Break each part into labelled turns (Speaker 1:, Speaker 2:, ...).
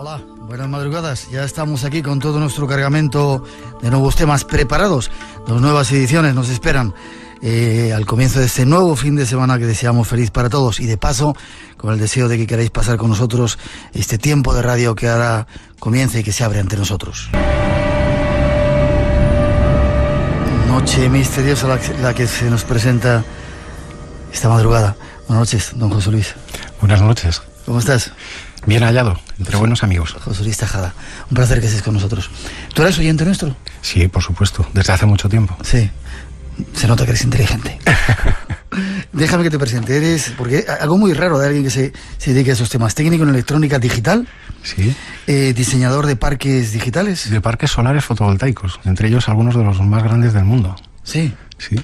Speaker 1: Hola, buenas madrugadas. Ya estamos aquí con todo nuestro cargamento de nuevos temas preparados. Dos nuevas ediciones nos esperan al comienzo de este nuevo fin de semana que deseamos feliz para todos. Y de paso, con el deseo de que queráis pasar con nosotros este tiempo de radio que ahora comienza y que se abre ante nosotros. Noche misteriosa la que se nos presenta esta madrugada. Buenas noches, don José Luis.
Speaker 2: Buenas noches.
Speaker 1: ¿Cómo estás?
Speaker 2: Bien hallado, entre buenos amigos.
Speaker 1: José Luis Tejada, un placer que estés con nosotros. ¿Tú eres oyente nuestro?
Speaker 2: Sí, por supuesto, desde hace mucho tiempo.
Speaker 1: Sí, se nota que eres inteligente. Déjame que te presente, porque algo muy raro de alguien que se dedique a esos temas. Técnico en electrónica digital.
Speaker 2: Sí.
Speaker 1: Diseñador de parques digitales.
Speaker 2: De parques solares fotovoltaicos, entre ellos algunos de los más grandes del mundo.
Speaker 1: Sí.
Speaker 2: Sí.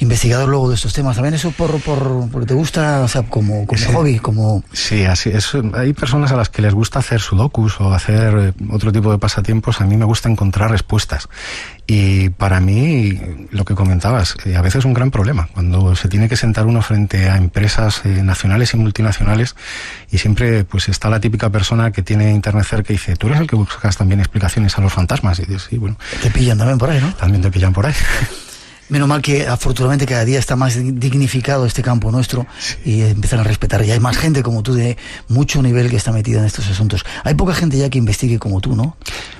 Speaker 1: Investigador luego de estos temas, ¿también eso porque te gusta, o sea, como sí. Hobby, como...?
Speaker 2: Sí, así es. Hay personas a las que les gusta hacer sudokus o hacer otro tipo de pasatiempos. A mí me gusta encontrar respuestas. Y para mí, lo que comentabas, a veces es un gran problema, cuando se tiene que sentar uno frente a empresas nacionales y multinacionales, y siempre pues está la típica persona que tiene internet cerca y dice, ¿tú eres el que buscas también explicaciones a los fantasmas? Y dices, sí, bueno.
Speaker 1: Te pillan también por ahí, ¿no?
Speaker 2: También te pillan por ahí.
Speaker 1: Menos mal que afortunadamente cada día está más dignificado este campo nuestro, sí. Y empiezan a respetar. Y hay más gente como tú de mucho nivel que está metida en estos asuntos. Hay poca gente ya que investigue como tú, ¿no?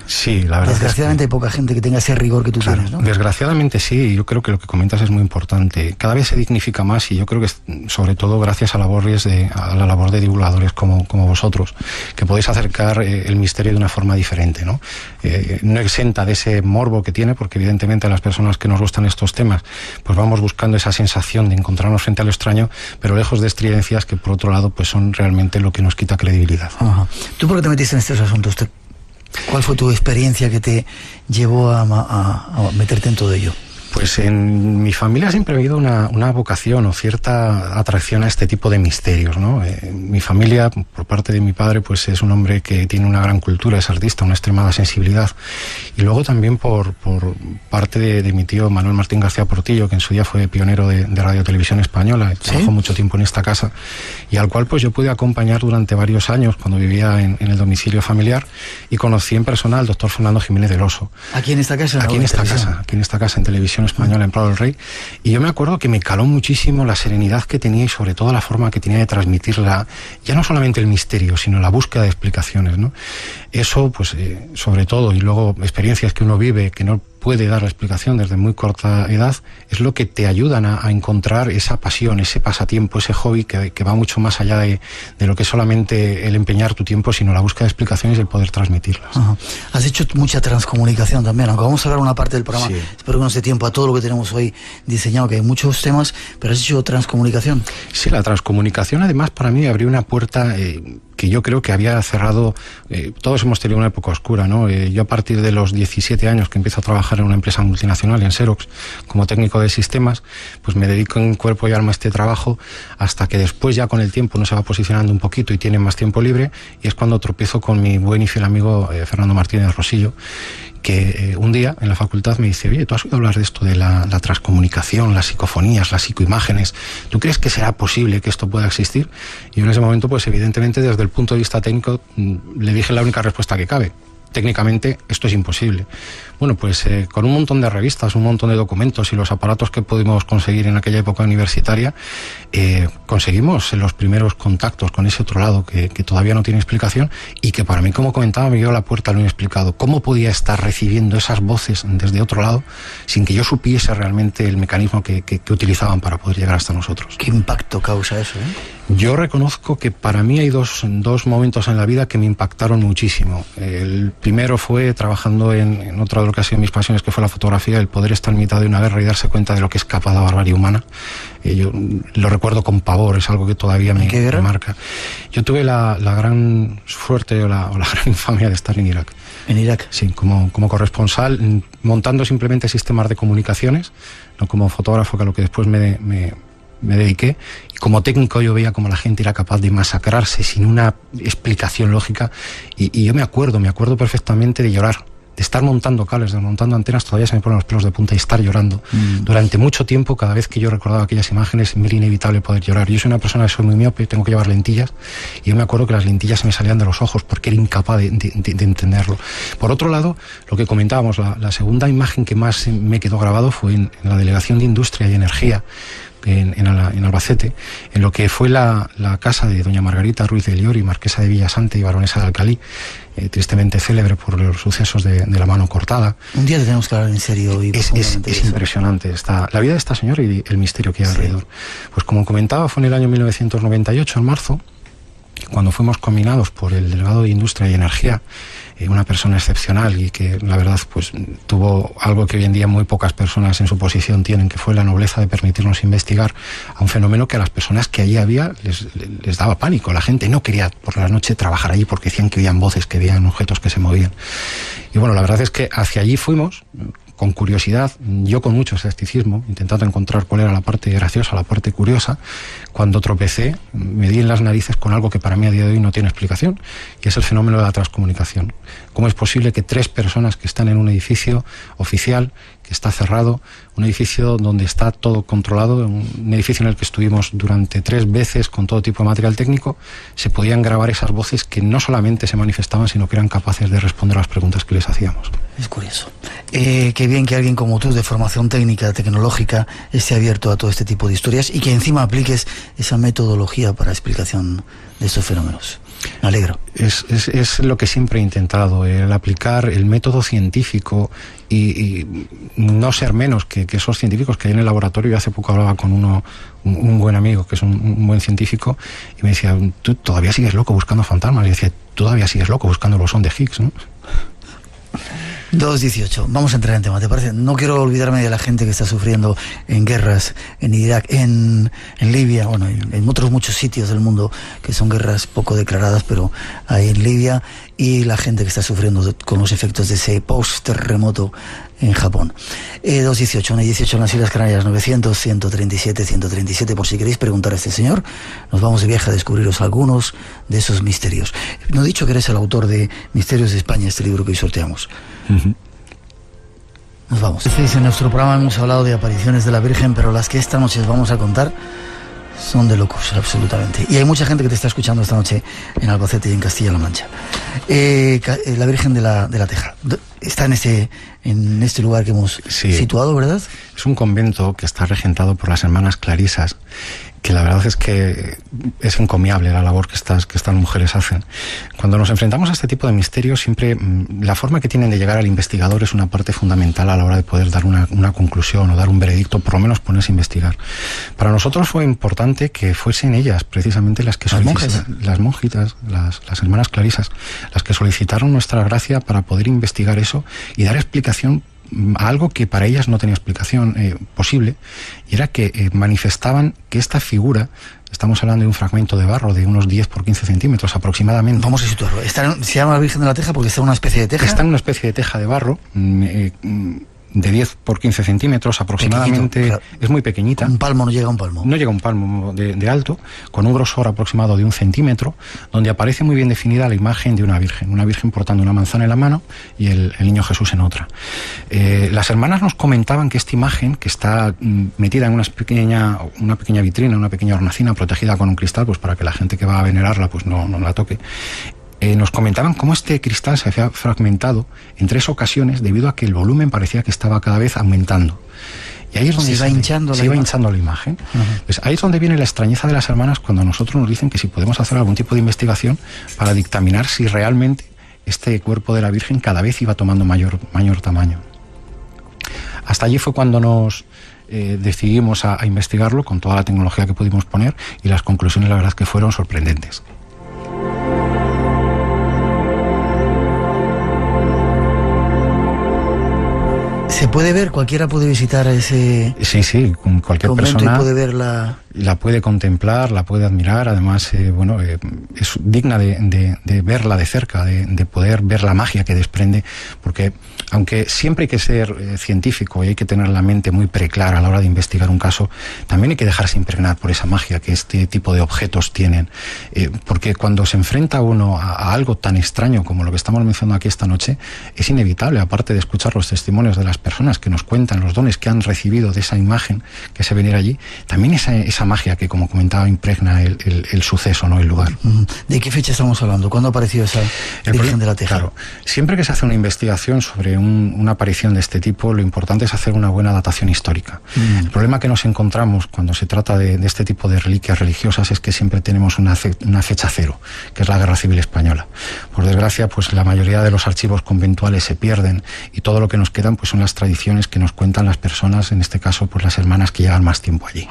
Speaker 2: Sí, la verdad.
Speaker 1: Desgraciadamente hay poca gente que tenga ese rigor que tú tienes, ¿no?
Speaker 2: Desgraciadamente sí, yo creo que lo que comentas es muy importante. Cada vez se dignifica más y yo creo que sobre todo gracias a la labor de divulgadores como vosotros, que podéis acercar el misterio de una forma diferente, ¿no? No exenta de ese morbo que tiene, porque evidentemente a las personas que nos gustan estos temas, pues vamos buscando esa sensación de encontrarnos frente a lo extraño, pero lejos de estridencias que por otro lado pues son realmente lo que nos quita credibilidad.
Speaker 1: Ajá. ¿Tú por qué te metiste en estos asuntos? ¿Cuál fue tu experiencia que te llevó a meterte en todo ello?
Speaker 2: Pues en mi familia siempre ha habido una vocación o cierta atracción a este tipo de misterios, ¿no? Mi familia, por parte de mi padre, pues es un hombre que tiene una gran cultura, es artista, una extremada sensibilidad. Y luego también por parte de mi tío Manuel Martín García Portillo, que en su día fue pionero de Radio Televisión Española, trabajó mucho tiempo en esta casa, y al cual pues yo pude acompañar durante varios años cuando vivía en el domicilio familiar, y conocí en persona al doctor Fernando Jiménez del Oso.
Speaker 1: ¿Aquí en esta casa?
Speaker 2: Aquí en esta casa, en Televisión Española, en Prado del Rey. Y yo me acuerdo que me caló muchísimo la serenidad que tenía y sobre todo la forma que tenía de transmitirla, ya no solamente el misterio, sino la búsqueda de explicaciones, ¿no? Eso, pues, sobre todo, y luego experiencias que uno vive que no puede dar la explicación desde muy corta edad, es lo que te ayudan a encontrar esa pasión, ese pasatiempo, ese hobby que va mucho más allá de lo que es solamente el empeñar tu tiempo, sino la búsqueda de explicaciones y el poder transmitirlas.
Speaker 1: Ajá. Has hecho mucha transcomunicación también, aunque vamos a hablar una parte del programa, sí. Espero que nos dé tiempo a todo lo que tenemos hoy diseñado, que hay muchos temas, pero has hecho transcomunicación.
Speaker 2: Sí, la transcomunicación además para mí abrió una puerta que yo creo que había cerrado. Todos hemos tenido una época oscura, ¿no? Yo a partir de los 17 años que empiezo a trabajar en una empresa multinacional, en Xerox, como técnico de sistemas, pues me dedico en cuerpo y alma a este trabajo, hasta que después ya con el tiempo uno se va posicionando un poquito y tiene más tiempo libre, y es cuando tropiezo con mi buen y fiel amigo Fernando Martínez Rosillo, que un día en la facultad me dice, oye, ¿tú has oído hablar de esto de la transcomunicación, las psicofonías, las psicoimágenes? ¿Tú crees que será posible que esto pueda existir? Y yo en ese momento, pues evidentemente desde el punto de vista técnico, le dije la única respuesta que cabe. Técnicamente esto es imposible. Bueno, pues con un montón de revistas, un montón de documentos y los aparatos que pudimos conseguir en aquella época universitaria, conseguimos los primeros contactos con ese otro lado que todavía no tiene explicación, y que para mí, como comentaba, me dio la puerta a lo inexplicado. ¿Cómo podía estar recibiendo esas voces desde otro lado sin que yo supiese realmente el mecanismo que utilizaban para poder llegar hasta nosotros?
Speaker 1: ¿Qué impacto causa eso,
Speaker 2: Yo reconozco que para mí hay dos momentos en la vida que me impactaron muchísimo. El primero fue trabajando en otra de lo que ha sido mis pasiones, que fue la fotografía, el poder estar en mitad de una guerra y darse cuenta de lo que es capaz la barbarie humana. Yo lo recuerdo con pavor, es algo que todavía me marca. Yo tuve la gran suerte o la gran infamia de estar en Irak.
Speaker 1: ¿En Irak?
Speaker 2: Sí, como corresponsal, montando simplemente sistemas de comunicaciones, no como fotógrafo, que a lo que después me dediqué. Y como técnico yo veía como la gente era capaz de masacrarse sin una explicación lógica, y yo me acuerdo perfectamente de llorar estar montando cables, desmontando antenas, todavía se me ponen los pelos de punta y estar llorando. Durante mucho tiempo, cada vez que yo recordaba aquellas imágenes, me era inevitable poder llorar. Yo soy una persona que soy muy miope, tengo que llevar lentillas, y yo me acuerdo que las lentillas se me salían de los ojos porque era incapaz de entenderlo. Por otro lado, lo que comentábamos, la segunda imagen que más me quedó grabado fue en la Delegación de Industria y Energía, en Albacete, en lo que fue la casa de doña Margarita Ruiz de Liori, marquesa de Villasante y baronesa de Alcalí, tristemente célebre por los sucesos de la mano cortada.
Speaker 1: Un día te tenemos que hablar en serio. Y
Speaker 2: es impresionante la vida de esta señora y el misterio que hay alrededor. Pues como comentaba, fue en el año 1998, en marzo, cuando fuimos combinados por el delegado de Industria y Energía, una persona excepcional y que la verdad pues tuvo algo que hoy en día muy pocas personas en su posición tienen, que fue la nobleza de permitirnos investigar a un fenómeno que a las personas que allí había les daba pánico. La gente no quería por la noche trabajar allí porque decían que oían voces, que veían objetos que se movían. Y bueno, la verdad es que hacia allí fuimos con curiosidad, yo con mucho escepticismo, intentando encontrar cuál era la parte graciosa, la parte curiosa. Cuando tropecé, me di en las narices con algo que para mí a día de hoy no tiene explicación, y es el fenómeno de la transcomunicación. ¿Cómo es posible que 3 personas que están en un edificio oficial, que está cerrado, un edificio donde está todo controlado, un edificio en el que estuvimos durante 3 veces con todo tipo de material técnico, se podían grabar esas voces que no solamente se manifestaban, sino que eran capaces de responder a las preguntas que les hacíamos?
Speaker 1: Es curioso. Qué bien que alguien como tú, de formación técnica, tecnológica, esté abierto a todo este tipo de historias y que encima apliques esa metodología para explicación de estos fenómenos. Me alegro.
Speaker 2: Es lo que siempre he intentado, el aplicar el método científico y no ser menos que esos científicos que hay en el laboratorio. Yo hace poco hablaba con un buen amigo que es un buen científico y me decía, tú todavía sigues loco buscando fantasmas. Y decía, tú todavía sigues loco buscando el bosón de Higgs, ¿no?
Speaker 1: 2:18. Vamos a entrar en tema, ¿te parece? No quiero olvidarme de la gente que está sufriendo en guerras, en Irak, en Libia, bueno, en otros muchos sitios del mundo que son guerras poco declaradas, pero hay en Libia, y la gente que está sufriendo con los efectos de ese post-terremoto en Japón. 2:18, 1:18 en las Islas Canarias, 900-137-137, por si queréis preguntar a este señor. Nos vamos de viaje a descubriros algunos de esos misterios. No he dicho que eres el autor de Misterios de España, este libro que hoy sorteamos. Nos vamos. En nuestro programa hemos hablado de apariciones de la Virgen, pero las que esta noche os vamos a contar son de locos, absolutamente. Y hay mucha gente que te está escuchando esta noche en Albacete y en Castilla-La Mancha. La Virgen de la Teja está en este lugar que hemos situado, ¿verdad?
Speaker 2: Es un convento que está regentado por las hermanas clarisas, que la verdad es que es encomiable la labor que estas mujeres hacen. Cuando nos enfrentamos a este tipo de misterios, siempre la forma que tienen de llegar al investigador es una parte fundamental a la hora de poder dar una conclusión o dar un veredicto, por lo menos ponerse a investigar. Para nosotros fue importante que fuesen ellas, precisamente las monjitas, las hermanas clarisas, las que solicitaron nuestra gracia para poder investigar eso y dar explicación a algo que para ellas no tenía explicación posible, y era que manifestaban que esta figura, estamos hablando de un fragmento de barro de unos 10 por 15 centímetros aproximadamente.
Speaker 1: Vamos a situarlo. Se llama la Virgen de la Teja porque está en una especie de teja.
Speaker 2: Está en una especie de teja de barro, de 10 por 15 centímetros aproximadamente. Claro. Es muy pequeñita.
Speaker 1: Un palmo, no llega a un palmo.
Speaker 2: No llega a un palmo de alto, con un grosor aproximado de 1 centímetro, donde aparece muy bien definida la imagen de una virgen portando una manzana en la mano y el niño Jesús en otra. Las hermanas nos comentaban que esta imagen, que está metida en una pequeña vitrina, una pequeña hornacina protegida con un cristal, pues para que la gente que va a venerarla pues no la toque, nos comentaban cómo este cristal se había fragmentado en 3 ocasiones debido a que el volumen parecía que estaba cada vez aumentando. Y ahí es donde se iba hinchando la imagen. Pues ahí es donde viene la extrañeza de las hermanas cuando a nosotros nos dicen que si podemos hacer algún tipo de investigación para dictaminar si realmente este cuerpo de la Virgen cada vez iba tomando mayor tamaño. Hasta allí fue cuando nos decidimos a investigarlo con toda la tecnología que pudimos poner, y las conclusiones la verdad es que fueron sorprendentes.
Speaker 1: ¿Se puede ver? ¿Cualquiera puede visitar ese
Speaker 2: cualquier persona
Speaker 1: y puede ver la
Speaker 2: la puede contemplar, la puede admirar. Además, es digna de verla de cerca, de poder ver la magia que desprende, porque aunque siempre hay que ser científico y hay que tener la mente muy preclara a la hora de investigar un caso, también hay que dejarse impregnar por esa magia que este tipo de objetos tienen, porque cuando se enfrenta uno a algo tan extraño como lo que estamos mencionando aquí esta noche, es inevitable, aparte de escuchar los testimonios de las personas que nos cuentan los dones que han recibido de esa imagen que se venir allí, también esa magia que, como comentaba, impregna el suceso, ¿no?, el lugar.
Speaker 1: ¿De qué fecha estamos hablando? ¿Cuándo apareció esa Virgen de la Teja?
Speaker 2: Claro, siempre que se hace una investigación sobre una aparición de este tipo, lo importante es hacer una buena datación histórica. El problema que nos encontramos cuando se trata de este tipo de reliquias religiosas es que siempre tenemos una fecha cero, que es la Guerra Civil Española. Por desgracia, pues la mayoría de los archivos conventuales se pierden y todo lo que nos quedan pues son las tradiciones que nos cuentan las personas, en este caso pues las hermanas que llevan más tiempo allí.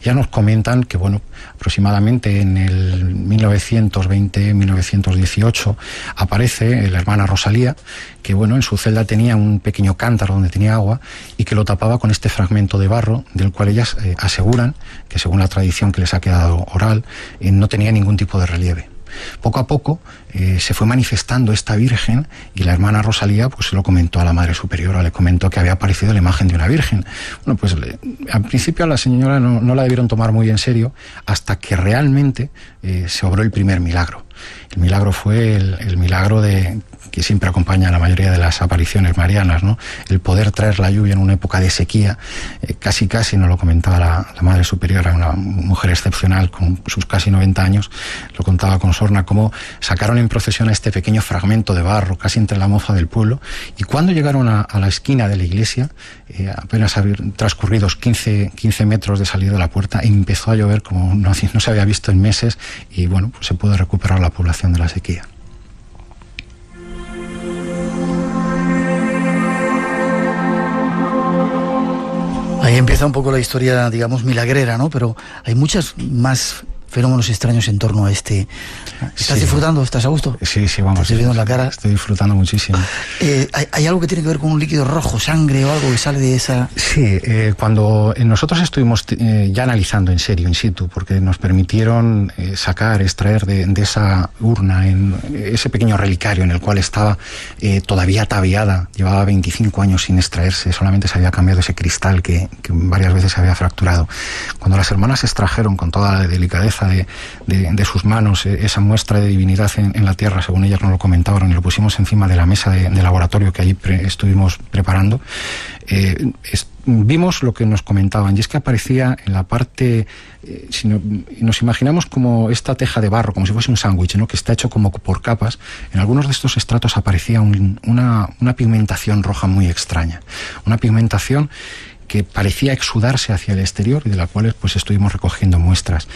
Speaker 2: Ya nos comentan que, bueno, aproximadamente en el 1920-1918 aparece la hermana Rosalía, que, bueno, en su celda tenía un pequeño cántaro donde tenía agua y que lo tapaba con este fragmento de barro, del cual ellas aseguran que, según la tradición que les ha quedado oral, no tenía ningún tipo de relieve. Poco a poco se fue manifestando esta Virgen y la hermana Rosalía pues se lo comentó a la Madre Superiora, le comentó que había aparecido la imagen de una Virgen. Bueno, pues al principio a la señora no la debieron tomar muy en serio, hasta que realmente se obró el primer milagro. El milagro fue el milagro que siempre acompaña a la mayoría de las apariciones marianas, ¿no? El poder traer la lluvia en una época de sequía. Casi nos lo comentaba la Madre Superiora, una mujer excepcional con sus casi 90 años, lo contaba con sorna, cómo sacaron en procesión a este pequeño fragmento de barro casi entre la mofa del pueblo, y cuando llegaron a la esquina de la iglesia, apenas transcurridos 15 metros de salir de la puerta, empezó a llover como no se había visto en meses, y bueno, pues se pudo recuperar la población de la sequía.
Speaker 1: Ahí empieza un poco la historia, digamos, milagrera, ¿no? Pero hay muchos más fenómenos extraños en torno a este. ¿Estás disfrutando? ¿Estás a gusto?
Speaker 2: Sí, vamos.
Speaker 1: ¿Estás viendo la cara?
Speaker 2: Estoy disfrutando muchísimo.
Speaker 1: ¿Hay algo que tiene que ver con un líquido rojo, sangre o algo que sale de esa...?
Speaker 2: Sí, cuando nosotros estuvimos ya analizando en serio, in situ, porque nos permitieron extraer de esa urna, en ese pequeño relicario en el cual estaba todavía ataviada, llevaba 25 años sin extraerse, solamente se había cambiado ese cristal que varias veces se había fracturado. Cuando las hermanas extrajeron con toda la delicadeza de sus manos esa muestra de divinidad en la tierra, según ellas nos lo comentaban, y lo pusimos encima de la mesa de laboratorio que allí estuvimos preparando, vimos lo que nos comentaban, y es que aparecía en la parte, nos imaginamos como esta teja de barro, como si fuese un sándwich, ¿no?, que está hecho como por capas. En algunos de estos estratos aparecía una pigmentación roja muy extraña, una pigmentación que parecía exudarse hacia el exterior y de la cual pues estuvimos recogiendo muestras.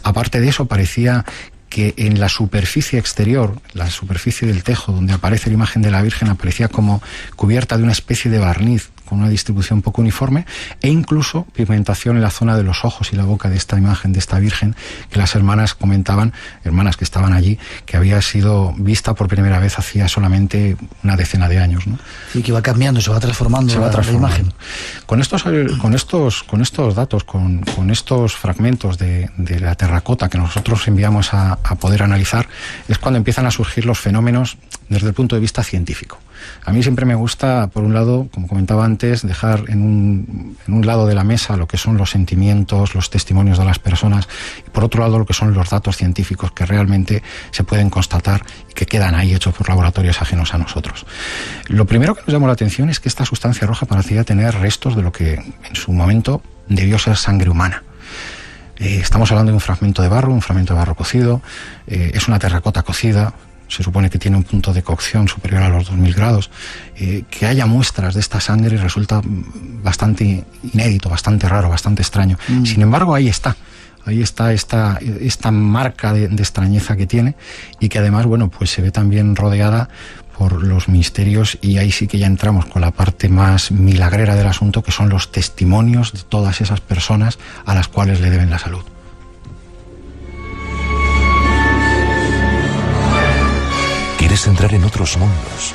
Speaker 2: Aparte de eso, parecía que en la superficie exterior, la superficie del tejo donde aparece la imagen de la Virgen, aparecía como cubierta de una especie de barniz con una distribución poco uniforme, e incluso pigmentación en la zona de los ojos y la boca de esta imagen, de esta Virgen, que las hermanas comentaban, hermanas que estaban allí, que había sido vista por primera vez hacía solamente una decena de años, ¿no?
Speaker 1: Sí, que va cambiando, se va transformando la imagen.
Speaker 2: Con estos datos, con estos fragmentos de la terracota que nosotros enviamos a poder analizar, es cuando empiezan a surgir los fenómenos desde el punto de vista científico. A mí siempre me gusta, por un lado, como comentaba antes, dejar en un lado de la mesa lo que son los sentimientos, los testimonios de las personas, y por otro lado lo que son los datos científicos que realmente se pueden constatar y que quedan ahí hechos por laboratorios ajenos a nosotros. Lo primero que nos llamó la atención es que esta sustancia roja parecía tener restos de lo que en su momento debió ser sangre humana. Estamos hablando de un fragmento de barro cocido, es una terracota cocida. Se supone que tiene un punto de cocción superior a los 2000 grados. Que haya muestras de esta sangre resulta bastante inédito, bastante raro, bastante extraño. Sin embargo, ahí está esta marca de extrañeza que tiene, y que además, bueno, pues se ve también rodeada por los misterios, y ahí sí que ya entramos con la parte más milagrera del asunto, que son los testimonios de todas esas personas a las cuales le deben la salud.
Speaker 3: ¿Quieres entrar en otros mundos?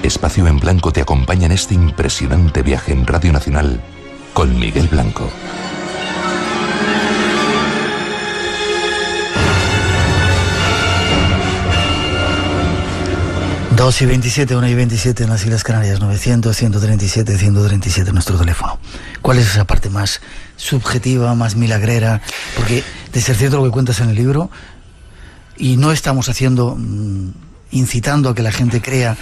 Speaker 3: Espacio en Blanco te acompaña en este impresionante viaje en Radio Nacional con Miguel Blanco.
Speaker 1: 2:27, 1:27 en las Islas Canarias, 900-137-137 nuestro teléfono. ¿Cuál es esa parte más subjetiva, más milagrera? Porque, de ser cierto lo que cuentas en el libro, y no estamos incitando a que la gente crea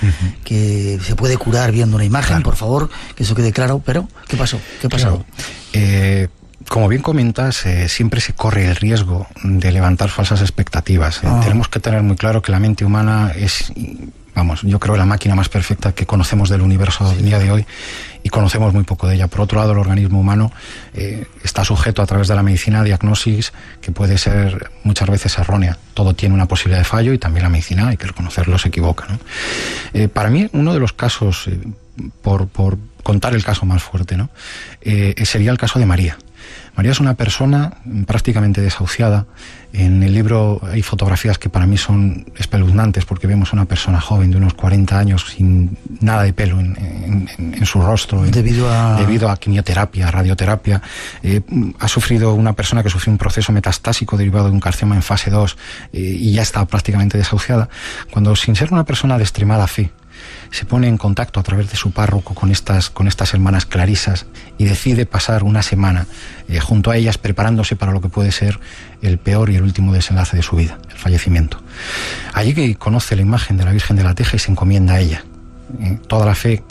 Speaker 1: que se puede curar viendo una imagen, por favor, que eso quede claro, pero ¿qué pasó? ¿Qué pasó?
Speaker 2: Como bien comentas, siempre se corre el riesgo de levantar falsas expectativas. Tenemos que tener muy claro que la mente humana es, yo creo, la máquina más perfecta que conocemos del universo a día de hoy, y conocemos muy poco de ella. Por otro lado, el organismo humano está sujeto a través de la medicina a diagnosis que puede ser muchas veces errónea. Todo tiene una posibilidad de fallo, y también la medicina, hay que reconocerlo, se equivoca, ¿no? Para mí, uno de los casos, por contar el caso más fuerte, ¿no? Sería el caso de María. María es una persona prácticamente desahuciada. En el libro hay fotografías que para mí son espeluznantes, porque vemos a una persona joven de unos 40 años sin nada de pelo en su rostro, debido a quimioterapia, radioterapia. Ha sufrido, una persona que sufrió un proceso metastásico derivado de un carcinoma en fase 2 y ya está prácticamente desahuciada, cuando, sin ser una persona de extremada fe, se pone en contacto a través de su párroco con estas hermanas clarisas y decide pasar una semana junto a ellas, preparándose para lo que puede ser el peor y el último desenlace de su vida, el fallecimiento. Allí que conoce la imagen de la Virgen de la Teja y se encomienda a ella. Toda la fe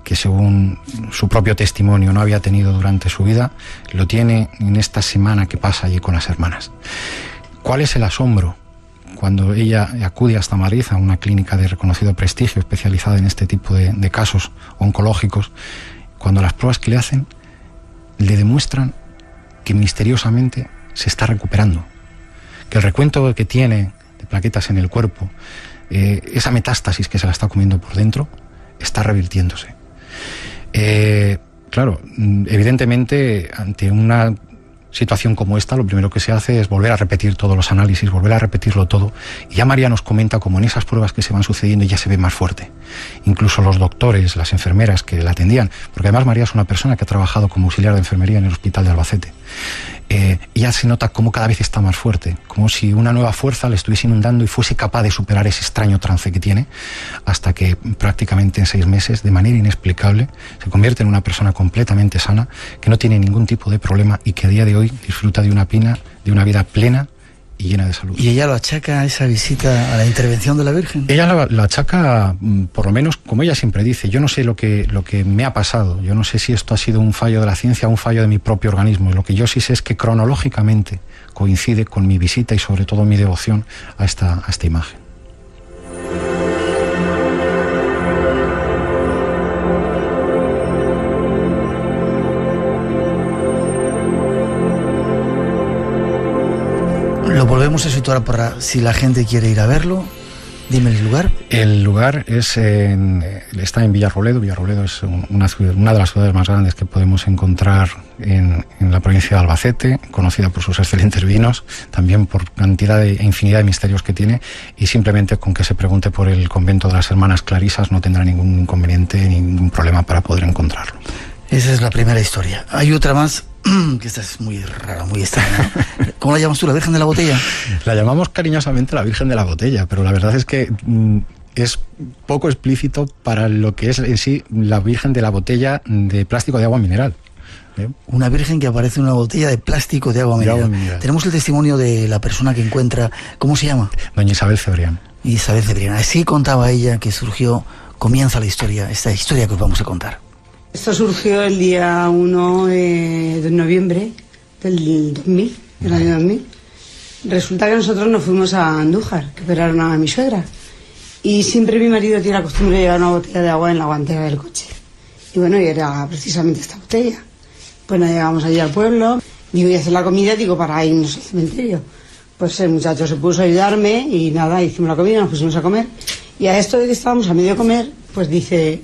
Speaker 2: que, según su propio testimonio, no había tenido durante su vida, lo tiene en esta semana que pasa allí con las hermanas. ¿Cuál es el asombro cuando ella acude hasta Madrid, a una clínica de reconocido prestigio especializada en este tipo de casos oncológicos, cuando las pruebas que le hacen le demuestran que misteriosamente se está recuperando, que el recuento que tiene de plaquetas en el cuerpo, esa metástasis que se la está comiendo por dentro, está revirtiéndose? Claro, evidentemente, ante una situación como esta, lo primero que se hace es volver a repetir todos los análisis, volver a repetirlo todo, y ya María nos comenta cómo en esas pruebas que se van sucediendo ya se ve más fuerte. Incluso los doctores, las enfermeras que la atendían, porque además María es una persona que ha trabajado como auxiliar de enfermería en el hospital de Albacete, ya se nota cómo cada vez está más fuerte, como si una nueva fuerza le estuviese inundando y fuese capaz de superar ese extraño trance que tiene, hasta que prácticamente en 6 meses, de manera inexplicable, se convierte en una persona completamente sana, que no tiene ningún tipo de problema y que a día de hoy disfruta de una vida plena y llena de salud.
Speaker 1: ¿Y ella lo achaca, esa visita, a la intervención de la Virgen?
Speaker 2: Ella lo achaca, por lo menos, como ella siempre dice, yo no sé lo que me ha pasado, yo no sé si esto ha sido un fallo de la ciencia o un fallo de mi propio organismo, y lo que yo sí sé es que cronológicamente coincide con mi visita y sobre todo mi devoción a esta imagen.
Speaker 1: Lo volvemos a situar para si la gente quiere ir a verlo. Dime el lugar. El lugar
Speaker 2: está en Villarrobledo. Villarrobledo es una de las ciudades más grandes que podemos encontrar en la provincia de Albacete, conocida por sus excelentes vinos, también por cantidad e infinidad de misterios que tiene, y simplemente con que se pregunte por el convento de las hermanas clarisas no tendrá ningún inconveniente, ningún problema para poder encontrarlo.
Speaker 1: Esa es la primera historia. Hay otra más, que esta es muy rara, muy extraña, ¿no? ¿Cómo la llamas tú, la Virgen de la Botella?
Speaker 2: La llamamos cariñosamente la Virgen de la Botella, pero la verdad es que es poco explícito para lo que es en sí la Virgen de la Botella de plástico de agua mineral.
Speaker 1: Una Virgen que aparece en una botella de plástico de agua mineral. Tenemos el testimonio de la persona que encuentra. ¿Cómo se llama?
Speaker 2: Doña Isabel Cebrián.
Speaker 1: Isabel Cebrián. Así contaba ella que comienza la historia, esta historia que os vamos a contar.
Speaker 4: Esto surgió el día 1 de noviembre del 2000, del año 2000. Resulta que nosotros nos fuimos a Andújar, que operaron a mi suegra. Y siempre mi marido tiene la costumbre de llevar una botella de agua en la guantera del coche. Y bueno, y era precisamente esta botella. Pues nos llegamos allí al pueblo, digo, y hacer la comida, digo, para irnos al cementerio. Pues el muchacho se puso a ayudarme y nada, hicimos la comida, nos pusimos a comer. Y a esto de que estábamos a medio comer, pues dice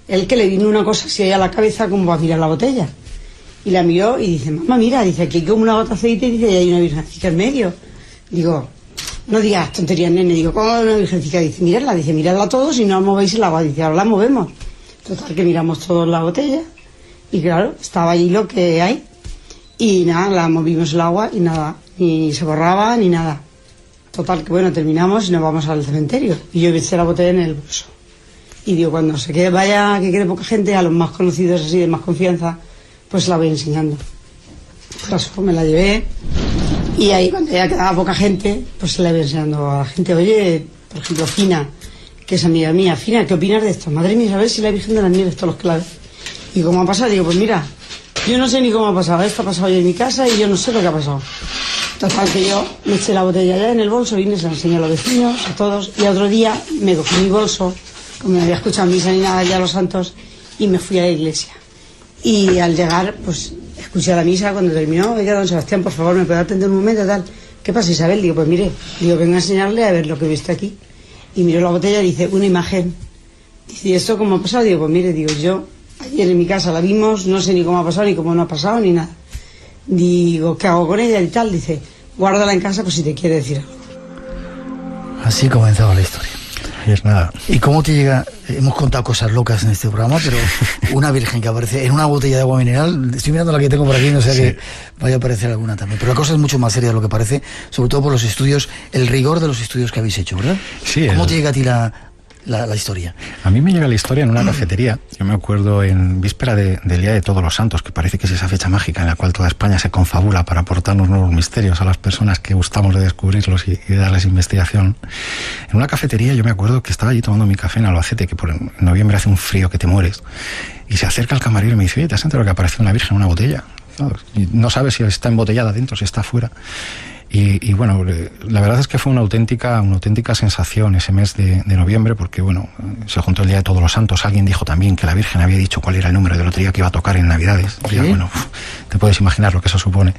Speaker 4: él que le vino una cosa así a la cabeza como para mirar la botella. Y la miró y dice, mamá, mira, dice, aquí hay como una gota de aceite, dice, y hay una virgencita en medio. Digo, no digas tonterías, nene. Digo, ¿cómo una virgencita? Dice, miradla todos y no movéis el agua. Dice, ahora la movemos. Total, que miramos todos la botella y claro, estaba allí lo que hay. Y nada, la movimos el agua y nada, ni se borraba ni nada. Total, que bueno, terminamos y nos vamos al cementerio. Y yo eché la botella en el bolso. Y digo, cuando se quede, vaya, que quede poca gente, a los más conocidos así, de más confianza, pues la voy enseñando. Pues me la llevé. Y ahí, cuando ya quedaba poca gente, pues le voy enseñando a la gente, oye, por ejemplo, Fina, que es amiga mía, Fina, ¿qué opinas de esto? Madre mía, a ver si la Virgen de las Nieves, todos los claves. Y cómo ha pasado, digo, pues mira, yo no sé ni cómo ha pasado, esto ha pasado yo en mi casa y yo no sé lo que ha pasado. Total, que yo me eché la botella ya en el bolso, vine, se la enseñé a los vecinos, a todos, y otro día me cogí mi bolso, como no había escuchado misa ni nada ya los santos, y me fui a la iglesia. Y al llegar, pues, escuché la misa, cuando terminó, oiga, don Sebastián, por favor, ¿me puede atender un momento, tal? ¿Qué pasa, Isabel? Digo, pues mire, digo, vengo a enseñarle a ver lo que he visto aquí. Y miró la botella y dice, una imagen. Dice, ¿y esto cómo ha pasado? Digo, pues mire, digo, yo ayer en mi casa la vimos, no sé ni cómo ha pasado, ni cómo no ha pasado, ni nada. Digo, ¿qué hago con ella y tal? Dice, guárdala en casa por si te quiere decir algo.
Speaker 1: Así comenzaba la historia.
Speaker 2: Y es nada.
Speaker 1: ¿Y cómo te llega? Hemos contado cosas locas en este programa, pero una virgen que aparece en una botella de agua mineral, estoy mirando la que tengo por aquí, no sé que vaya a aparecer alguna también. Pero la cosa es mucho más seria de lo que parece, sobre todo por los estudios, el rigor de los estudios que habéis hecho, ¿verdad?
Speaker 2: Sí.
Speaker 1: ¿Cómo te llega a ti la historia?
Speaker 2: A mí me llega la historia en una cafetería. Yo me acuerdo en víspera del Día de Todos los Santos, que parece que es esa fecha mágica en la cual toda España se confabula para aportarnos nuevos misterios a las personas que gustamos de descubrirlos y de darles investigación. En una cafetería yo me acuerdo que estaba allí tomando mi café en Albacete, que en noviembre hace un frío que te mueres, y se acerca el camarero y me dice, oye, ¿te has enterado que apareció una virgen en una botella? Y no sabes si está embotellada dentro, si está afuera. Y bueno, la verdad es que fue una auténtica sensación ese mes de noviembre, porque bueno, se juntó el Día de Todos los Santos. Alguien dijo también que la Virgen había dicho cuál era el número de lotería que iba a tocar en Navidades.
Speaker 1: ¿Sí?
Speaker 2: Ya, bueno, te puedes imaginar lo que eso supone.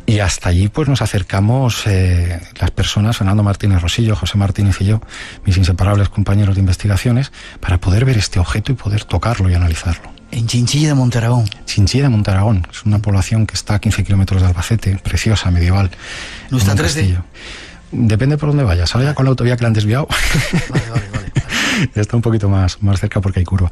Speaker 2: Y hasta allí pues nos acercamos las personas, Fernando Martínez Rosillo, José Martínez y yo, mis inseparables compañeros de investigaciones, para poder ver este objeto y poder tocarlo y analizarlo.
Speaker 1: En Chinchilla de Monteragón.
Speaker 2: Chinchilla de Monteragón, es una población que está a 15 kilómetros de Albacete, preciosa, medieval.
Speaker 1: ¿No está 3D?
Speaker 2: Depende por dónde vayas. Ahora ya con la autovía que la han desviado,
Speaker 1: Vale.
Speaker 2: está un poquito más cerca porque hay curva.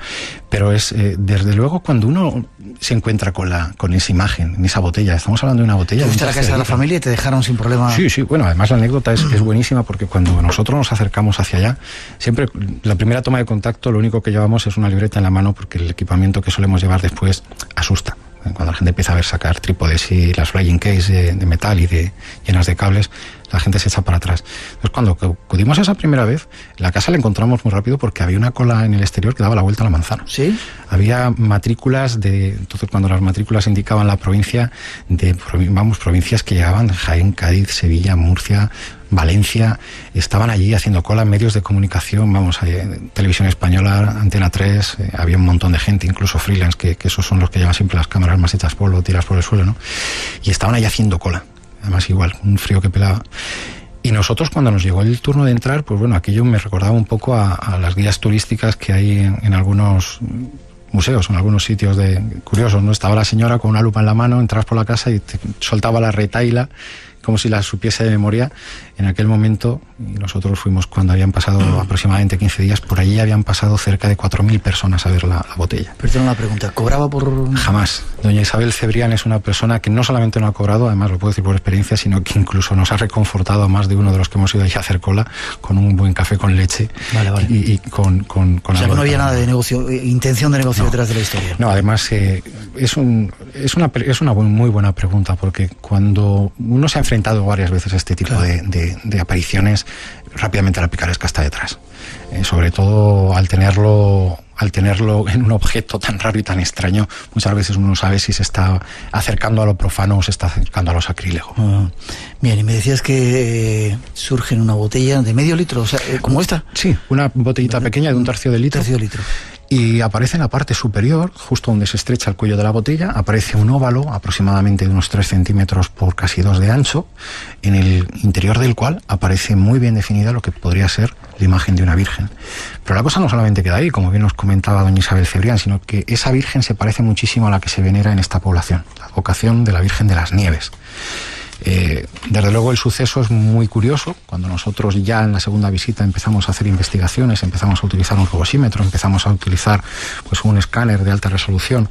Speaker 2: Pero es, desde luego, cuando uno se encuentra con esa imagen, en esa botella, estamos hablando de una botella...
Speaker 1: ¿Fuiste a la casa de la familia y te dejaron sin problema?
Speaker 2: Sí, bueno, además la anécdota es buenísima porque cuando nosotros nos acercamos hacia allá, siempre la primera toma de contacto, lo único que llevamos es una libreta en la mano porque el equipamiento que solemos llevar después asusta. Cuando la gente empieza a ver sacar trípodes y las flying case de metal y llenas de cables, la gente se echa para atrás. Entonces, cuando acudimos esa primera vez, la casa la encontramos muy rápido porque había una cola en el exterior que daba la vuelta a la manzana.
Speaker 1: ¿Sí?
Speaker 2: Había matrículas entonces cuando las matrículas indicaban la provincia, provincias que llegaban, Jaén, Cádiz, Sevilla, Murcia, Valencia, estaban allí haciendo cola en medios de comunicación, Televisión Española, Antena 3, había un montón de gente, incluso freelance, que esos son los que llevan siempre las cámaras más hechas polvo, tiras por el suelo, ¿no? Y estaban allí haciendo cola, además igual, un frío que pelaba. Y nosotros, cuando nos llegó el turno de entrar, pues bueno, aquello me recordaba un poco a las guías turísticas que hay en algunos museos, en algunos sitios curiosos, ¿no? Estaba la señora con una lupa en la mano, entras por la casa y te soltaba la retahíla como si la supiese de memoria en aquel momento. Y nosotros fuimos cuando habían pasado aproximadamente 15 días, por allí habían pasado cerca de 4.000 personas a ver la botella.
Speaker 1: Perdón, una pregunta, ¿cobraba por...?
Speaker 2: Jamás. Doña Isabel Cebrián es una persona que no solamente no ha cobrado, además lo puedo decir por experiencia, sino que incluso nos ha reconfortado a más de uno de los que hemos ido allí a hacer cola con un buen café con leche.
Speaker 1: Vale.
Speaker 2: Y con
Speaker 1: o sea, que no había nada de negocio, intención de negocio detrás de la historia.
Speaker 2: No, además es una muy buena pregunta, porque cuando uno se ha enfrentado varias veces a este tipo de apariciones, rápidamente la picaresca está detrás. Sobre todo al tenerlo en un objeto tan raro y tan extraño, muchas veces uno no sabe si se está acercando a lo profano o se está acercando a lo sacrílego.
Speaker 1: Bien, y me decías que surge en una botella de medio litro, o sea, como esta.
Speaker 2: Sí, una botellita pequeña de un tercio de litro. Y aparece en la parte superior, justo donde se estrecha el cuello de la botella, aparece un óvalo aproximadamente de unos 3 centímetros por casi 2 de ancho, en el interior del cual aparece muy bien definida lo que podría ser la imagen de una virgen. Pero la cosa no solamente queda ahí, como bien nos comentaba doña Isabel Cebrián, sino que esa virgen se parece muchísimo a la que se venera en esta población, la vocación de la Virgen de las Nieves. Desde luego el suceso es muy curioso. Cuando nosotros ya en la segunda visita empezamos a hacer investigaciones, empezamos a utilizar un robosímetro, empezamos a utilizar pues un escáner de alta resolución,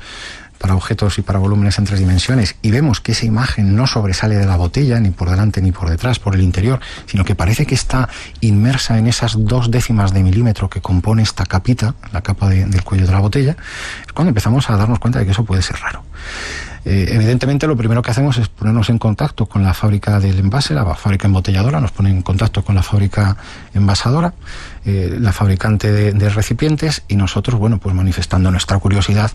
Speaker 2: para objetos y para volúmenes en 3 dimensiones, y vemos que esa imagen no sobresale de la botella, ni por delante ni por detrás, por el interior, sino que parece que está inmersa en esas 0,2 de milímetro que compone esta capita, la capa del cuello de la botella, es cuando empezamos a darnos cuenta de que eso puede ser raro. Evidentemente lo primero que hacemos es ponernos en contacto con la fábrica del envase, la fábrica embotelladora, nos pone en contacto con la fábrica envasadora, la fabricante de recipientes, y nosotros, bueno, pues manifestando nuestra curiosidad,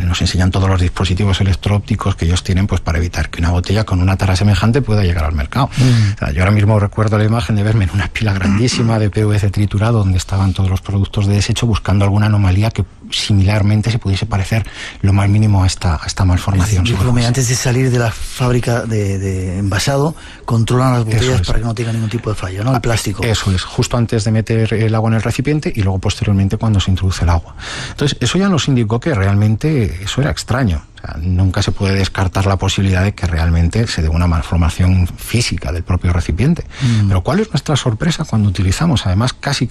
Speaker 2: nos enseñan todos los dispositivos electro-ópticos que ellos tienen, pues para evitar que una botella con una tara semejante pueda llegar al mercado. O sea, yo ahora mismo recuerdo la imagen de verme en una pila grandísima de PVC triturado donde estaban todos los productos de desecho, buscando alguna anomalía que similarmente se pudiese parecer lo más mínimo a esta malformación.
Speaker 1: Antes de salir de la fábrica de envasado, controlan las botellas para que no tenga ningún tipo de fallo, ¿no? El plástico.
Speaker 2: Eso es, justo antes de meter el agua en el recipiente y luego posteriormente cuando se introduce el agua. Entonces, eso ya nos indicó que realmente eso era extraño. O sea, nunca se puede descartar la posibilidad de que realmente se dé una malformación física del propio recipiente. Pero ¿cuál es nuestra sorpresa cuando utilizamos, además casi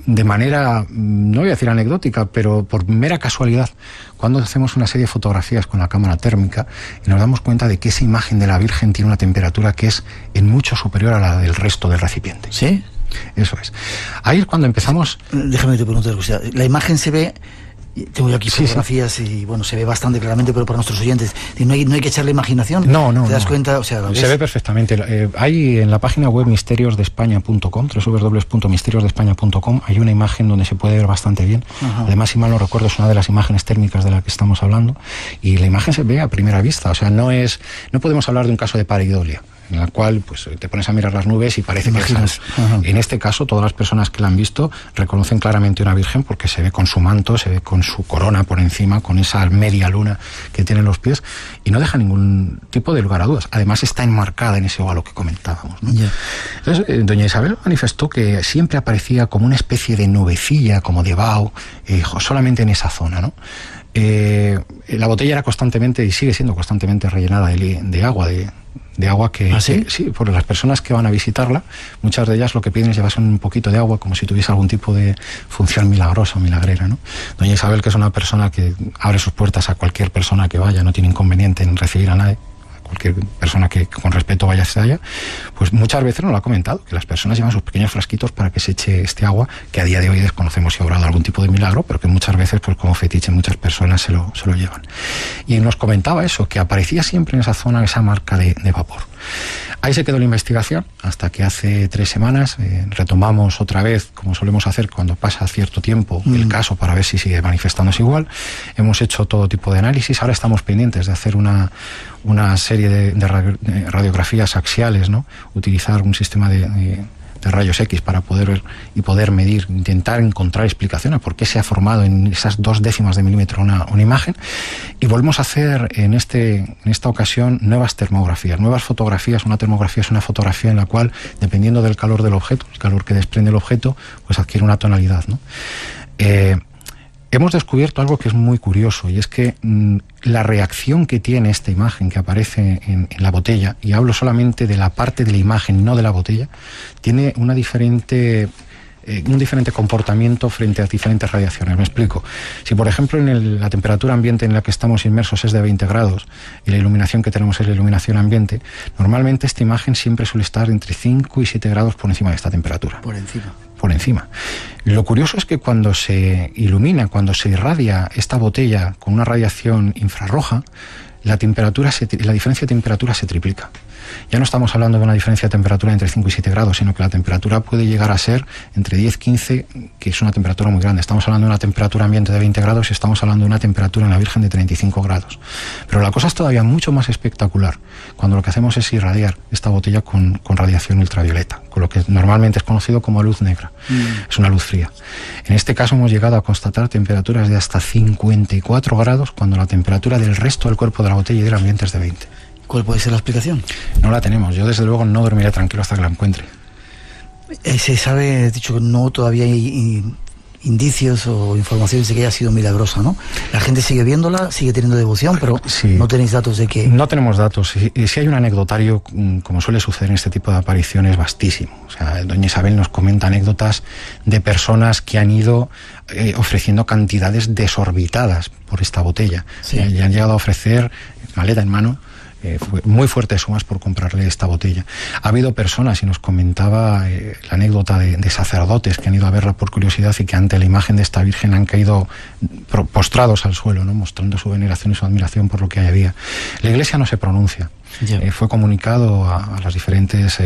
Speaker 2: de manera, no voy a decir anecdótica, pero por mera casualidad, cuando hacemos una serie de fotografías con la cámara térmica y nos damos cuenta de que esa imagen de la Virgen tiene una temperatura que es en mucho superior a la del resto del recipiente?
Speaker 1: ¿Sí?
Speaker 2: Eso es. Ahí es cuando empezamos...
Speaker 1: Déjame te preguntar, la imagen se ve... Tengo yo aquí fotografías y bueno, se ve bastante claramente, pero para nuestros oyentes, no hay que echarle imaginación.
Speaker 2: No.
Speaker 1: ¿Te das cuenta? O sea,
Speaker 2: se ve perfectamente. Hay en la página web misteriosdeespaña.com, www.misteriosdeespaña.com, hay una imagen donde se puede ver bastante bien. Ajá. Además, si mal no recuerdo, es una de las imágenes térmicas de la que estamos hablando, y la imagen se ve a primera vista. O sea, no podemos hablar de un caso de pareidolia, en la cual pues te pones a mirar las nubes y parece que esas... En este caso, todas las personas que la han visto reconocen claramente una virgen, porque se ve con su manto, se ve con su corona por encima, con esa media luna que tiene en los pies, y no deja ningún tipo de lugar a dudas. Además está enmarcada en ese óvalo que comentábamos, ¿no? Yeah. Entonces, doña Isabel manifestó que siempre aparecía como una especie de nubecilla, como de vaho, solamente en esa zona, ¿no? La botella era constantemente, y sigue siendo constantemente, rellenada de agua, de agua que...
Speaker 1: ¿Ah, sí?
Speaker 2: Sí, por las personas que van a visitarla, muchas de ellas lo que piden es llevarse un poquito de agua, como si tuviese algún tipo de función milagrosa o milagrera, ¿no? Doña Isabel, que es una persona que abre sus puertas a cualquier persona que vaya, no tiene inconveniente en recibir a nadie, cualquier persona que con respeto vaya hacia allá, pues muchas veces nos lo ha comentado, que las personas llevan sus pequeños frasquitos para que se eche este agua, que a día de hoy desconocemos si ha obrado algún tipo de milagro, pero que muchas veces, pues como fetiche, muchas personas se lo llevan. Y nos comentaba eso, que aparecía siempre en esa zona esa marca de vapor. Ahí se quedó la investigación, hasta que hace 3 semanas retomamos otra vez, como solemos hacer cuando pasa cierto tiempo, el caso, para ver si sigue manifestándose igual. Hemos hecho todo tipo de análisis, ahora estamos pendientes de hacer una serie de radiografías axiales, ¿no? Utilizar un sistema de rayos X para poder ver y poder medir, intentar encontrar explicaciones por qué se ha formado en esas 0,2 de milímetro una imagen, y volvemos a hacer en esta ocasión nuevas termografías, nuevas fotografías. Una termografía es una fotografía en la cual, dependiendo del calor del objeto, el calor que desprende el objeto, pues adquiere una tonalidad, ¿no? Hemos descubierto algo que es muy curioso, y es que la reacción que tiene esta imagen que aparece en la botella, y hablo solamente de la parte de la imagen, no de la botella, tiene un diferente comportamiento frente a diferentes radiaciones. Me explico. Si, por ejemplo, la temperatura ambiente en la que estamos inmersos es de 20 grados y la iluminación que tenemos es la iluminación ambiente, normalmente esta imagen siempre suele estar entre 5 y 7 grados por encima de esta temperatura. Por encima. Lo curioso es que cuando se ilumina, cuando se irradia esta botella con una radiación infrarroja, la diferencia de temperatura se triplica. Ya no estamos hablando de una diferencia de temperatura entre 5 y 7 grados, sino que la temperatura puede llegar a ser entre 10 y 15, que es una temperatura muy grande. Estamos hablando de una temperatura ambiente de 20 grados y estamos hablando de una temperatura en la Virgen de 35 grados. Pero la cosa es todavía mucho más espectacular cuando lo que hacemos es irradiar esta botella con radiación ultravioleta, con lo que normalmente es conocido como luz negra. Es una luz fría. En este caso hemos llegado a constatar temperaturas de hasta 54 grados cuando la temperatura del resto del cuerpo de la botella y del ambiente es de 20.
Speaker 1: ¿Cuál puede ser la explicación?
Speaker 2: No la tenemos. Yo, desde luego, no dormiré tranquilo hasta que la encuentre.
Speaker 1: Se sabe, he dicho que no todavía hay indicios o informaciones de que haya sido milagrosa, ¿no? La gente sigue viéndola, sigue teniendo devoción, pero sí, no tenéis datos de que...
Speaker 2: No tenemos datos. Y sí hay un anecdotario, como suele suceder en este tipo de apariciones, vastísimo. O sea, doña Isabel nos comenta anécdotas de personas que han ido ofreciendo cantidades desorbitadas por esta botella. Sí. Y han llegado a ofrecer, maleta en mano, muy fuertes sumas por comprarle esta botella. Ha habido personas, y nos comentaba la anécdota de sacerdotes que han ido a verla por curiosidad y que ante la imagen de esta Virgen han caído postrados al suelo, ¿no? Mostrando su veneración y su admiración por lo que había. La Iglesia no se pronuncia. Fue comunicado a las diferentes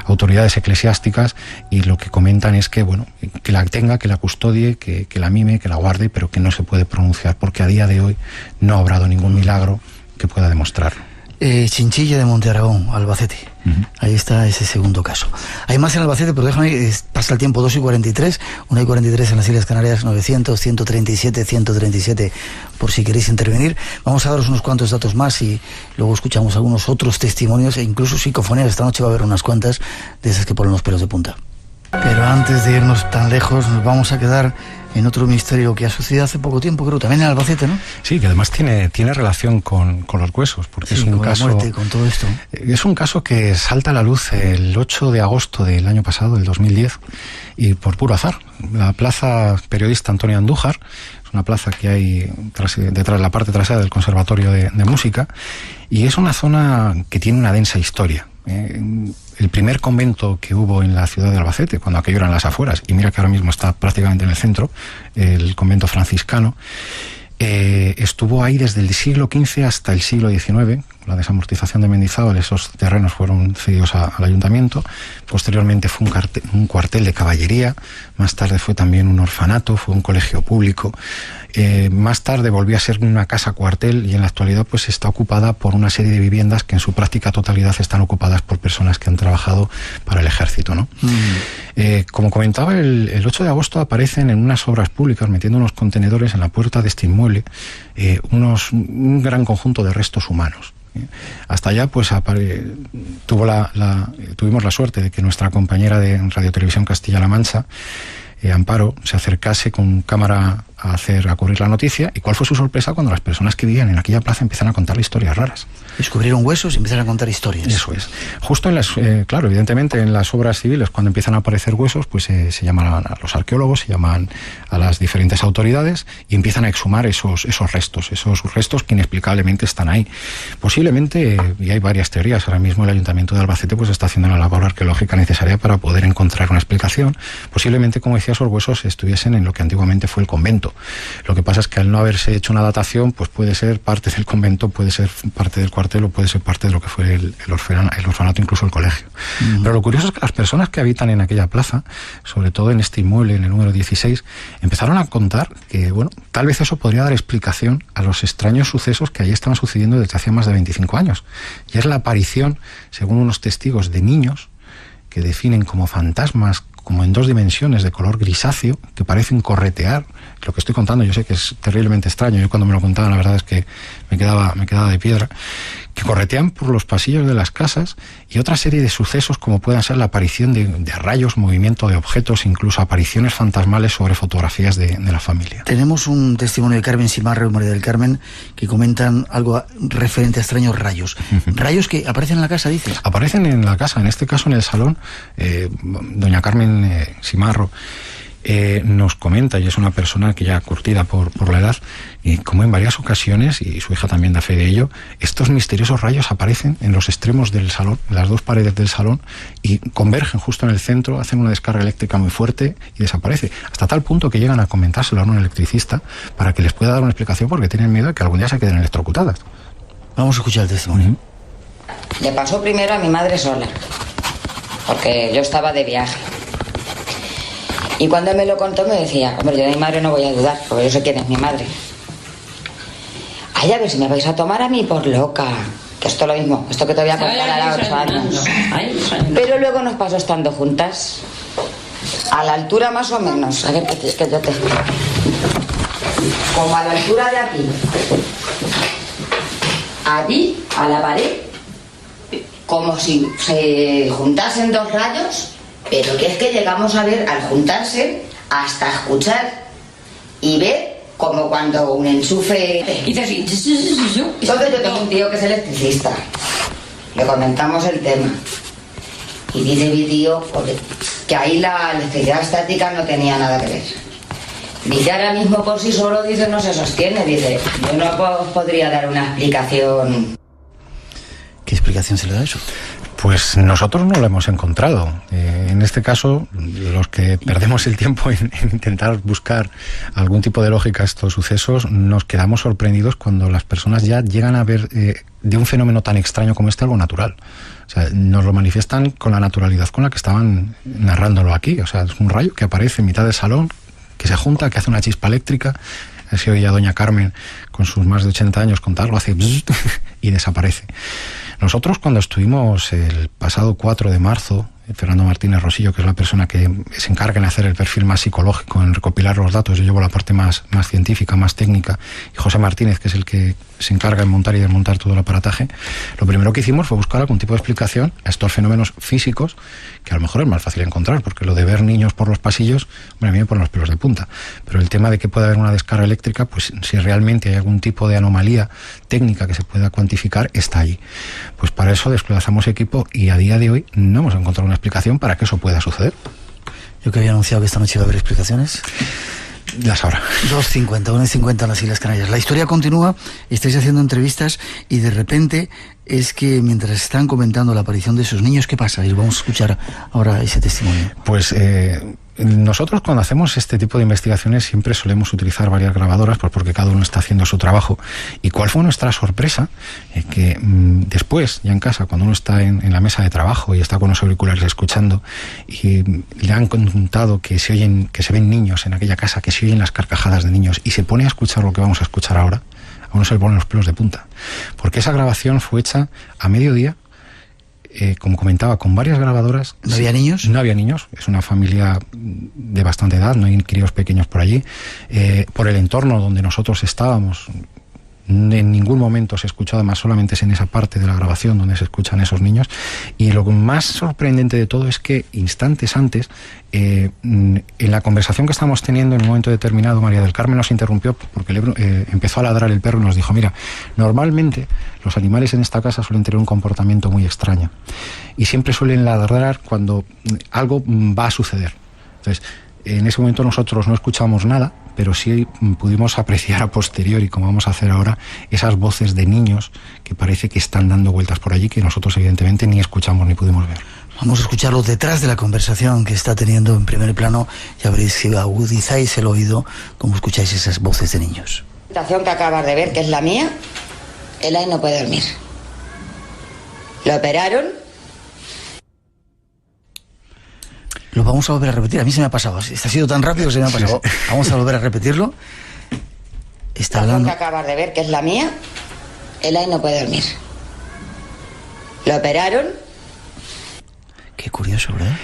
Speaker 2: autoridades eclesiásticas, y lo que comentan es que, bueno, que la tenga, que la custodie, que la mime, que la guarde, pero que no se puede pronunciar porque a día de hoy no ha obrado ningún milagro que pueda demostrarlo.
Speaker 1: Chinchilla de Monte Aragón, Albacete. Ahí está ese segundo caso. Hay más en Albacete, pero déjame, pasa el tiempo, 2:43, 1:43 en las Islas Canarias, 900, 137, 137, por si queréis intervenir. Vamos a daros unos cuantos datos más y luego escuchamos algunos otros testimonios e incluso psicofonías. Esta noche va a haber unas cuantas de esas que ponen los pelos de punta. Pero antes de irnos tan lejos, nos vamos a quedar en otro misterio que ha sucedido hace poco tiempo, creo, también en Albacete, ¿no?
Speaker 2: Sí, que además tiene relación con los huesos, porque sí, es un caso...
Speaker 1: la muerte, con todo esto.
Speaker 2: Es un caso que salta a la luz el 8 de agosto del año pasado, del 2010, y por puro azar. La plaza Periodista Antonio Andújar, es una plaza que hay detrás, la parte trasera del Conservatorio de Música, y es una zona que tiene una densa historia. El primer convento que hubo en la ciudad de Albacete, cuando aquello eran las afueras, y mira que ahora mismo está prácticamente en el centro, el convento franciscano, estuvo ahí desde el siglo XV hasta el siglo XIX. La desamortización de Mendizábal, esos terrenos fueron cedidos al ayuntamiento. Posteriormente fue un cuartel de caballería, más tarde fue también un orfanato, fue un colegio público. Más tarde volvió a ser una casa cuartel, y en la actualidad pues está ocupada por una serie de viviendas que en su práctica totalidad están ocupadas por personas que han trabajado para el ejército, ¿no? Como comentaba, el 8 de agosto aparecen en unas obras públicas, metiendo unos contenedores en la puerta de este inmueble, un gran conjunto de restos humanos. Hasta allá pues tuvimos la suerte de que nuestra compañera de Radio Televisión Castilla-La Mancha, Amparo, se acercase con cámara a cubrir la noticia. ¿Y cuál fue su sorpresa cuando las personas que vivían en aquella plaza empiezan a contar historias raras?
Speaker 1: Descubrieron huesos y empiezan a contar historias.
Speaker 2: Eso es. Justo en las, claro, evidentemente en las obras civiles, cuando empiezan a aparecer huesos, pues se llaman a los arqueólogos, se llaman a las diferentes autoridades y empiezan a exhumar esos restos que inexplicablemente están ahí. Posiblemente, y hay varias teorías, ahora mismo el Ayuntamiento de Albacete pues está haciendo la labor arqueológica necesaria para poder encontrar una explicación. Posiblemente, como decía, esos huesos estuviesen en lo que antiguamente fue el convento. Lo que pasa es que al no haberse hecho una datación, pues puede ser parte del convento, puede ser parte del cuartel o puede ser parte de lo que fue el orfanato, incluso el colegio. Pero lo curioso es que las personas que habitan en aquella plaza, sobre todo en este inmueble, en el número 16, empezaron a contar que, bueno, tal vez eso podría dar explicación a los extraños sucesos que allí estaban sucediendo desde hacía más de 25 años. Y es la aparición, según unos testigos, de niños que definen como fantasmas, como en 2 dimensiones de color grisáceo, que parecen corretear. Lo que estoy contando yo sé que es terriblemente extraño, yo cuando me lo contaban la verdad es que me quedaba de piedra, que corretean por los pasillos de las casas, y otra serie de sucesos como puedan ser la aparición de rayos, movimiento de objetos, incluso apariciones fantasmales sobre fotografías de la familia.
Speaker 1: Tenemos un testimonio de Carmen Simarro y María del Carmen que comentan algo referente a extraños rayos. Rayos que aparecen en la casa, dices.
Speaker 2: Aparecen en la casa, en este caso en el salón. Doña Carmen Simarro nos comenta, y es una persona que ya curtida por la edad, y como en varias ocasiones, y su hija también da fe de ello, estos misteriosos rayos aparecen en los extremos del salón, en las 2 paredes del salón, y convergen justo en el centro, hacen una descarga eléctrica muy fuerte y desaparece, hasta tal punto que llegan a comentárselo a un electricista para que les pueda dar una explicación, porque tienen miedo de que algún día se queden electrocutadas.
Speaker 1: Vamos a escuchar el testimonio.
Speaker 5: Le pasó primero a mi madre sola, porque yo estaba de viaje. Y cuando él me lo contó me decía, hombre, yo de mi madre no voy a dudar, porque yo sé quién es mi madre. Ay, a ver si me vais a tomar a mí por loca. Que esto es lo mismo, esto que te voy a contar a 8 años. Pero luego nos pasó estando juntas, a la altura más o menos, a ver, que yo te... Como a la altura de aquí. Allí, a la pared, como si se juntasen 2 rayos. Pero que es que llegamos a ver, al juntarse, hasta escuchar y ver como cuando un enchufe... Entonces yo tengo un tío que es electricista. Le comentamos el tema. Y dice mi tío que ahí la electricidad estática no tenía nada que ver. Dice, ahora mismo por sí solo, dice, no se sostiene. Dice, yo no podría dar una explicación.
Speaker 1: ¿Qué explicación se le da a eso?
Speaker 2: Pues nosotros no lo hemos encontrado. En este caso, los que perdemos el tiempo en intentar buscar algún tipo de lógica a estos sucesos, nos quedamos sorprendidos cuando las personas ya llegan a ver de un fenómeno tan extraño como este algo natural. O sea, nos lo manifiestan con la naturalidad con la que estaban narrándolo aquí. O sea, es un rayo que aparece en mitad del salón, que se junta, que hace una chispa eléctrica. Así oía doña Carmen, con sus más de 80 años, contarlo, hace y desaparece. Nosotros, cuando estuvimos el pasado 4 de marzo, Fernando Martínez Rosillo, que es la persona que se encarga en hacer el perfil más psicológico, en recopilar los datos, yo llevo la parte más científica, más técnica, y José Martínez, que es el que se encarga en montar y desmontar todo el aparataje, lo primero que hicimos fue buscar algún tipo de explicación a estos fenómenos físicos, que a lo mejor es más fácil encontrar, porque lo de ver niños por los pasillos, bueno, a mí me ponen los pelos de punta, pero el tema de que pueda haber una descarga eléctrica, pues si realmente hay algún tipo de anomalía técnica que se pueda cuantificar, está allí. Pues para eso desplazamos equipo y a día de hoy no hemos encontrado una explicación para que eso pueda suceder.
Speaker 1: Yo que había anunciado que esta noche iba a haber explicaciones.
Speaker 2: Las habrá.
Speaker 1: 2:50, 1:50 en las Islas Canarias. La historia continúa, estáis haciendo entrevistas y de repente es que mientras están comentando la aparición de esos niños, ¿qué pasa? Y vamos a escuchar ahora ese testimonio.
Speaker 2: Pues nosotros cuando hacemos este tipo de investigaciones siempre solemos utilizar varias grabadoras, pues porque cada uno está haciendo su trabajo. ¿Y cuál fue nuestra sorpresa? Que después, ya en casa, cuando uno está en la mesa de trabajo y está con los auriculares escuchando, y le han contado que se ven niños en aquella casa, que se oyen las carcajadas de niños, y se pone a escuchar lo que vamos a escuchar ahora, a uno se le ponen los pelos de punta. Porque esa grabación fue hecha a mediodía, como comentaba, con varias grabadoras.
Speaker 1: ¿No había niños?
Speaker 2: No había niños, es una familia de bastante edad, no hay críos pequeños por allí. Por el entorno donde nosotros estábamos, en ningún momento se escuchó, además solamente es en esa parte de la grabación donde se escuchan esos niños. Y lo más sorprendente de todo es que instantes antes, en la conversación que estábamos teniendo, en un momento determinado, María del Carmen nos interrumpió porque empezó a ladrar el perro y nos dijo, mira, normalmente los animales en esta casa suelen tener un comportamiento muy extraño y siempre suelen ladrar cuando algo va a suceder. Entonces, en ese momento nosotros no escuchamos nada, pero sí pudimos apreciar a posteriori, como vamos a hacer ahora, esas voces de niños que parece que están dando vueltas por allí, que nosotros evidentemente ni escuchamos ni pudimos ver.
Speaker 1: Vamos a escucharlo detrás de la conversación que está teniendo en primer plano. Ya veréis si agudizáis el oído como escucháis esas voces de niños.
Speaker 5: La habitación que acabas de ver, que es la mía, Elay no puede dormir. Lo operaron.
Speaker 1: Lo vamos a volver a repetir. A mí se me ha pasado. Está sido tan rápido que se me ha pasado. Sí. Vamos a volver a repetirlo. Está hablando.
Speaker 5: La que acabas de ver, que es la mía, Elay no puede dormir. Lo operaron.
Speaker 1: Qué curioso, ¿verdad?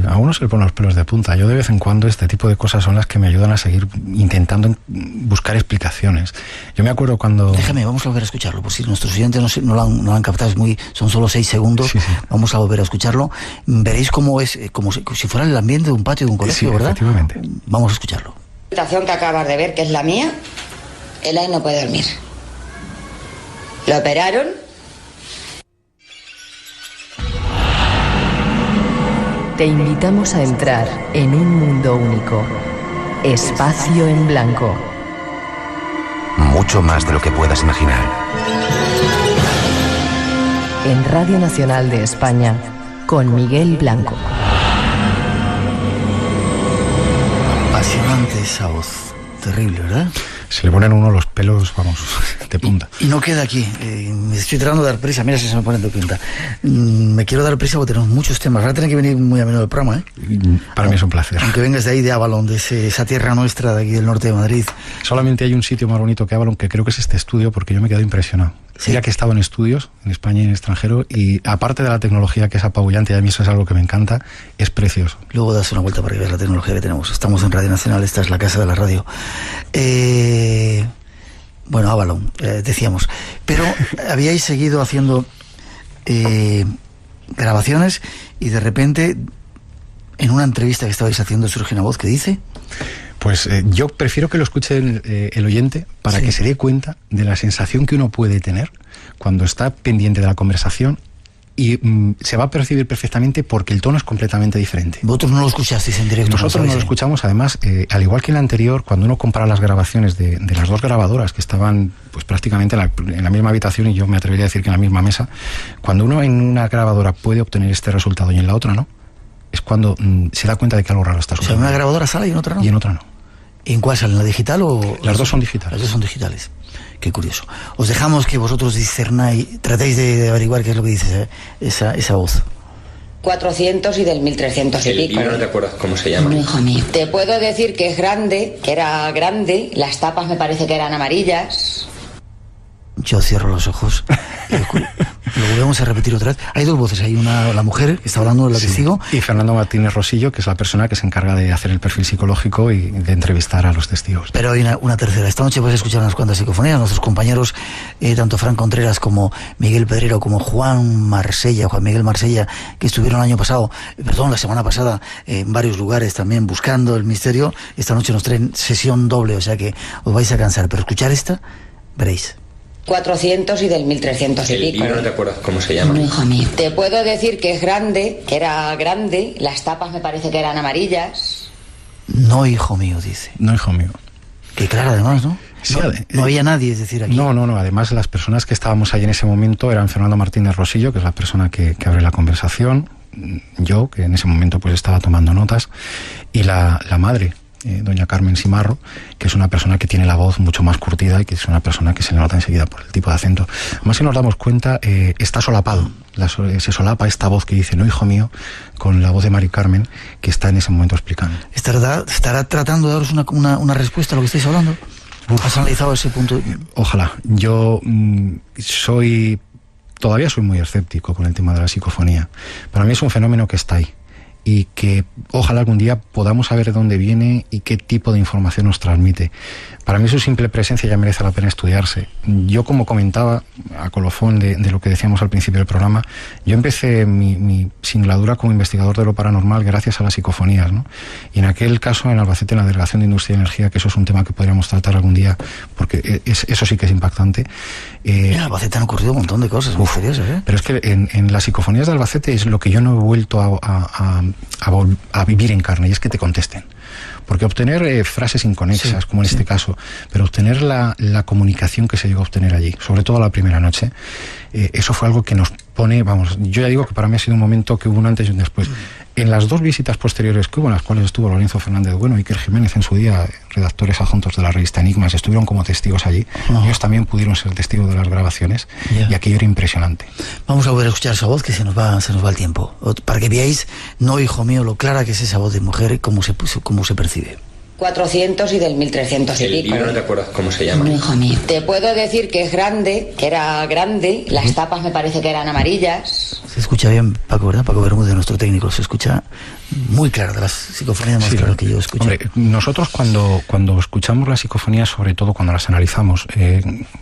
Speaker 2: A uno se le ponen los pelos de punta. Yo de vez en cuando este tipo de cosas son las que me ayudan a seguir intentando buscar explicaciones. Yo me acuerdo cuando...
Speaker 1: Déjame, vamos a volver a escucharlo, por si nuestros oyentes no lo han captado, son solo 6 segundos. Sí, sí. Vamos a volver a escucharlo. Veréis cómo es, como si fuera el ambiente de un patio de un colegio,
Speaker 2: sí,
Speaker 1: ¿verdad?
Speaker 2: Efectivamente.
Speaker 1: Vamos a escucharlo.
Speaker 5: La habitación que acabas de ver, que es la mía, Elay no puede dormir. Lo operaron.
Speaker 6: Te invitamos a entrar en un mundo único. Espacio en blanco.
Speaker 3: Mucho más de lo que puedas imaginar.
Speaker 6: En Radio Nacional de España, con Miguel Blanco.
Speaker 1: Apasionante esa voz. Terrible, ¿verdad?
Speaker 2: Se le ponen uno los pelos, vamos, de punta.
Speaker 1: Y no queda aquí. Me estoy tratando de dar prisa. Mira si se me pone de punta. Me quiero dar prisa porque tenemos muchos temas. Ahora tiene que venir muy a menudo el programa, ¿eh?
Speaker 2: Para mí es un placer.
Speaker 1: Aunque vengas de ahí, de Avalon, de esa tierra nuestra de aquí del norte de Madrid.
Speaker 2: Solamente hay un sitio más bonito que Avalon, que creo que es este estudio, porque yo me quedo impresionado. Sí. Mira que he estado en estudios, en España y en el extranjero, y aparte de la tecnología que es apabullante, y a mí eso es algo que me encanta, es precioso.
Speaker 1: Luego das una vuelta para que veas la tecnología que tenemos. Estamos en Radio Nacional, esta es la casa de la radio. Bueno, Avalon, decíamos. Pero habíais seguido haciendo grabaciones y de repente en una entrevista que estabais haciendo surge una voz que dice...
Speaker 2: Pues yo prefiero que lo escuche el oyente para que se dé cuenta de la sensación que uno puede tener cuando está pendiente de la conversación y se va a percibir perfectamente porque el tono es completamente diferente.
Speaker 1: ¿Vosotros no lo escuchasteis en directo?
Speaker 2: Nosotros no lo escuchamos, además, al igual que en la anterior, cuando uno compara las grabaciones de las dos grabadoras que estaban pues prácticamente en la misma habitación, y yo me atrevería a decir que en la misma mesa, cuando uno en una grabadora puede obtener este resultado y en la otra no, es cuando se da cuenta de que algo raro está sucediendo.
Speaker 1: O sea, en una grabadora sale y en otra no.
Speaker 2: Y en otra no.
Speaker 1: ¿En cuál sale? ¿En la digital o...?
Speaker 2: Las dos son digitales.
Speaker 1: Las dos son digitales. Qué curioso. Os dejamos que vosotros discernáis, tratéis de averiguar qué es lo que dice esa voz.
Speaker 5: 400 y del 1300 y pico.
Speaker 7: ¿El libro no te acuerdas cómo se llama?
Speaker 5: No, hijo mío. Te puedo decir que es grande, que era grande, las tapas me parece que eran amarillas.
Speaker 1: Yo cierro los ojos. Lo volvemos a repetir otra vez. Hay dos voces. Hay la mujer que está hablando, la testigo.
Speaker 2: Y Fernando Martínez Rosillo, que es la persona que se encarga de hacer el perfil psicológico y de entrevistar a los testigos.
Speaker 1: Pero hay una tercera. Esta noche vais a escuchar unas cuantas psicofonías. Nuestros compañeros, tanto Fran Contreras como Miguel Pedrero, como Juan Miguel Marsella, que estuvieron la semana pasada, en varios lugares también buscando el misterio. Esta noche nos traen sesión doble, o sea que os vais a cansar. Pero escuchar esta, veréis.
Speaker 5: 400 y del 1300 y pico.
Speaker 7: ¿El libro no te acuerdas cómo se llama?
Speaker 5: No, hijo mío. Te puedo decir que es grande, que era grande, las tapas me parece que eran amarillas.
Speaker 1: No, hijo mío, dice.
Speaker 2: No, hijo mío.
Speaker 1: Qué claro, además, ¿no?
Speaker 2: Sí,
Speaker 1: no había nadie, es decir, aquí.
Speaker 2: No. Además, las personas que estábamos ahí en ese momento eran Fernando Martínez Rosillo, que es la persona que abre la conversación, yo, que en ese momento pues estaba tomando notas, y la madre, doña Carmen Simarro, que es una persona que tiene la voz mucho más curtida y que es una persona que se le nota enseguida por el tipo de acento. Además, si nos damos cuenta, está solapado. Se solapa esta voz que dice, no, hijo mío, con la voz de Mari Carmen, que está en ese momento explicando.
Speaker 1: ¿Estará tratando de daros una respuesta a lo que estáis hablando? ¿Has analizado ese punto?
Speaker 2: Ojalá. Yo todavía soy muy escéptico con el tema de la psicofonía. Para mí es un fenómeno que está ahí y que ojalá algún día podamos saber de dónde viene y qué tipo de información nos transmite. Para mí su simple presencia ya merece la pena estudiarse. Yo, como comentaba, a colofón de lo que decíamos al principio del programa, yo empecé mi singladura como investigador de lo paranormal gracias a las psicofonías, ¿no? Y en aquel caso, en Albacete, en la Delegación de Industria y Energía, que eso es un tema que podríamos tratar algún día, porque eso sí que es impactante.
Speaker 1: En Albacete han ocurrido un montón de cosas misteriosas, ¿eh?
Speaker 2: Pero es que en las psicofonías de Albacete es lo que yo no he vuelto a vivir en carne, y es que te contesten. Porque obtener frases inconexas, como en este caso, pero obtener la comunicación que se llegó a obtener allí, sobre todo la primera noche, eso fue algo que nos pone, yo ya digo que para mí ha sido un momento que hubo un antes y un después. En las dos visitas posteriores que hubo, en las cuales estuvo Lorenzo Fernández Bueno y Iker Jiménez en su día, redactores adjuntos de la revista Enigmas, estuvieron como testigos allí. Ellos también pudieron ser testigos de las grabaciones, y aquello era impresionante.
Speaker 1: Vamos a volver a escuchar esa voz, que se nos va el tiempo, para que veáis, no, hijo mío, lo clara que es esa voz de mujer y cómo se percibe.
Speaker 5: 400 y del 1300 y pico.
Speaker 7: ¿El libro no te acuerdas cómo se llama?
Speaker 5: No, hijo mío. Te puedo decir que es grande, que era grande, las tapas me parece que eran amarillas.
Speaker 1: Se escucha bien, Paco, ¿verdad? Paco Bermúdez, nuestro técnico, se escucha muy claro, de las psicofonías más claras que yo escucho.
Speaker 2: Hombre, nosotros cuando escuchamos las psicofonías, sobre todo cuando las analizamos,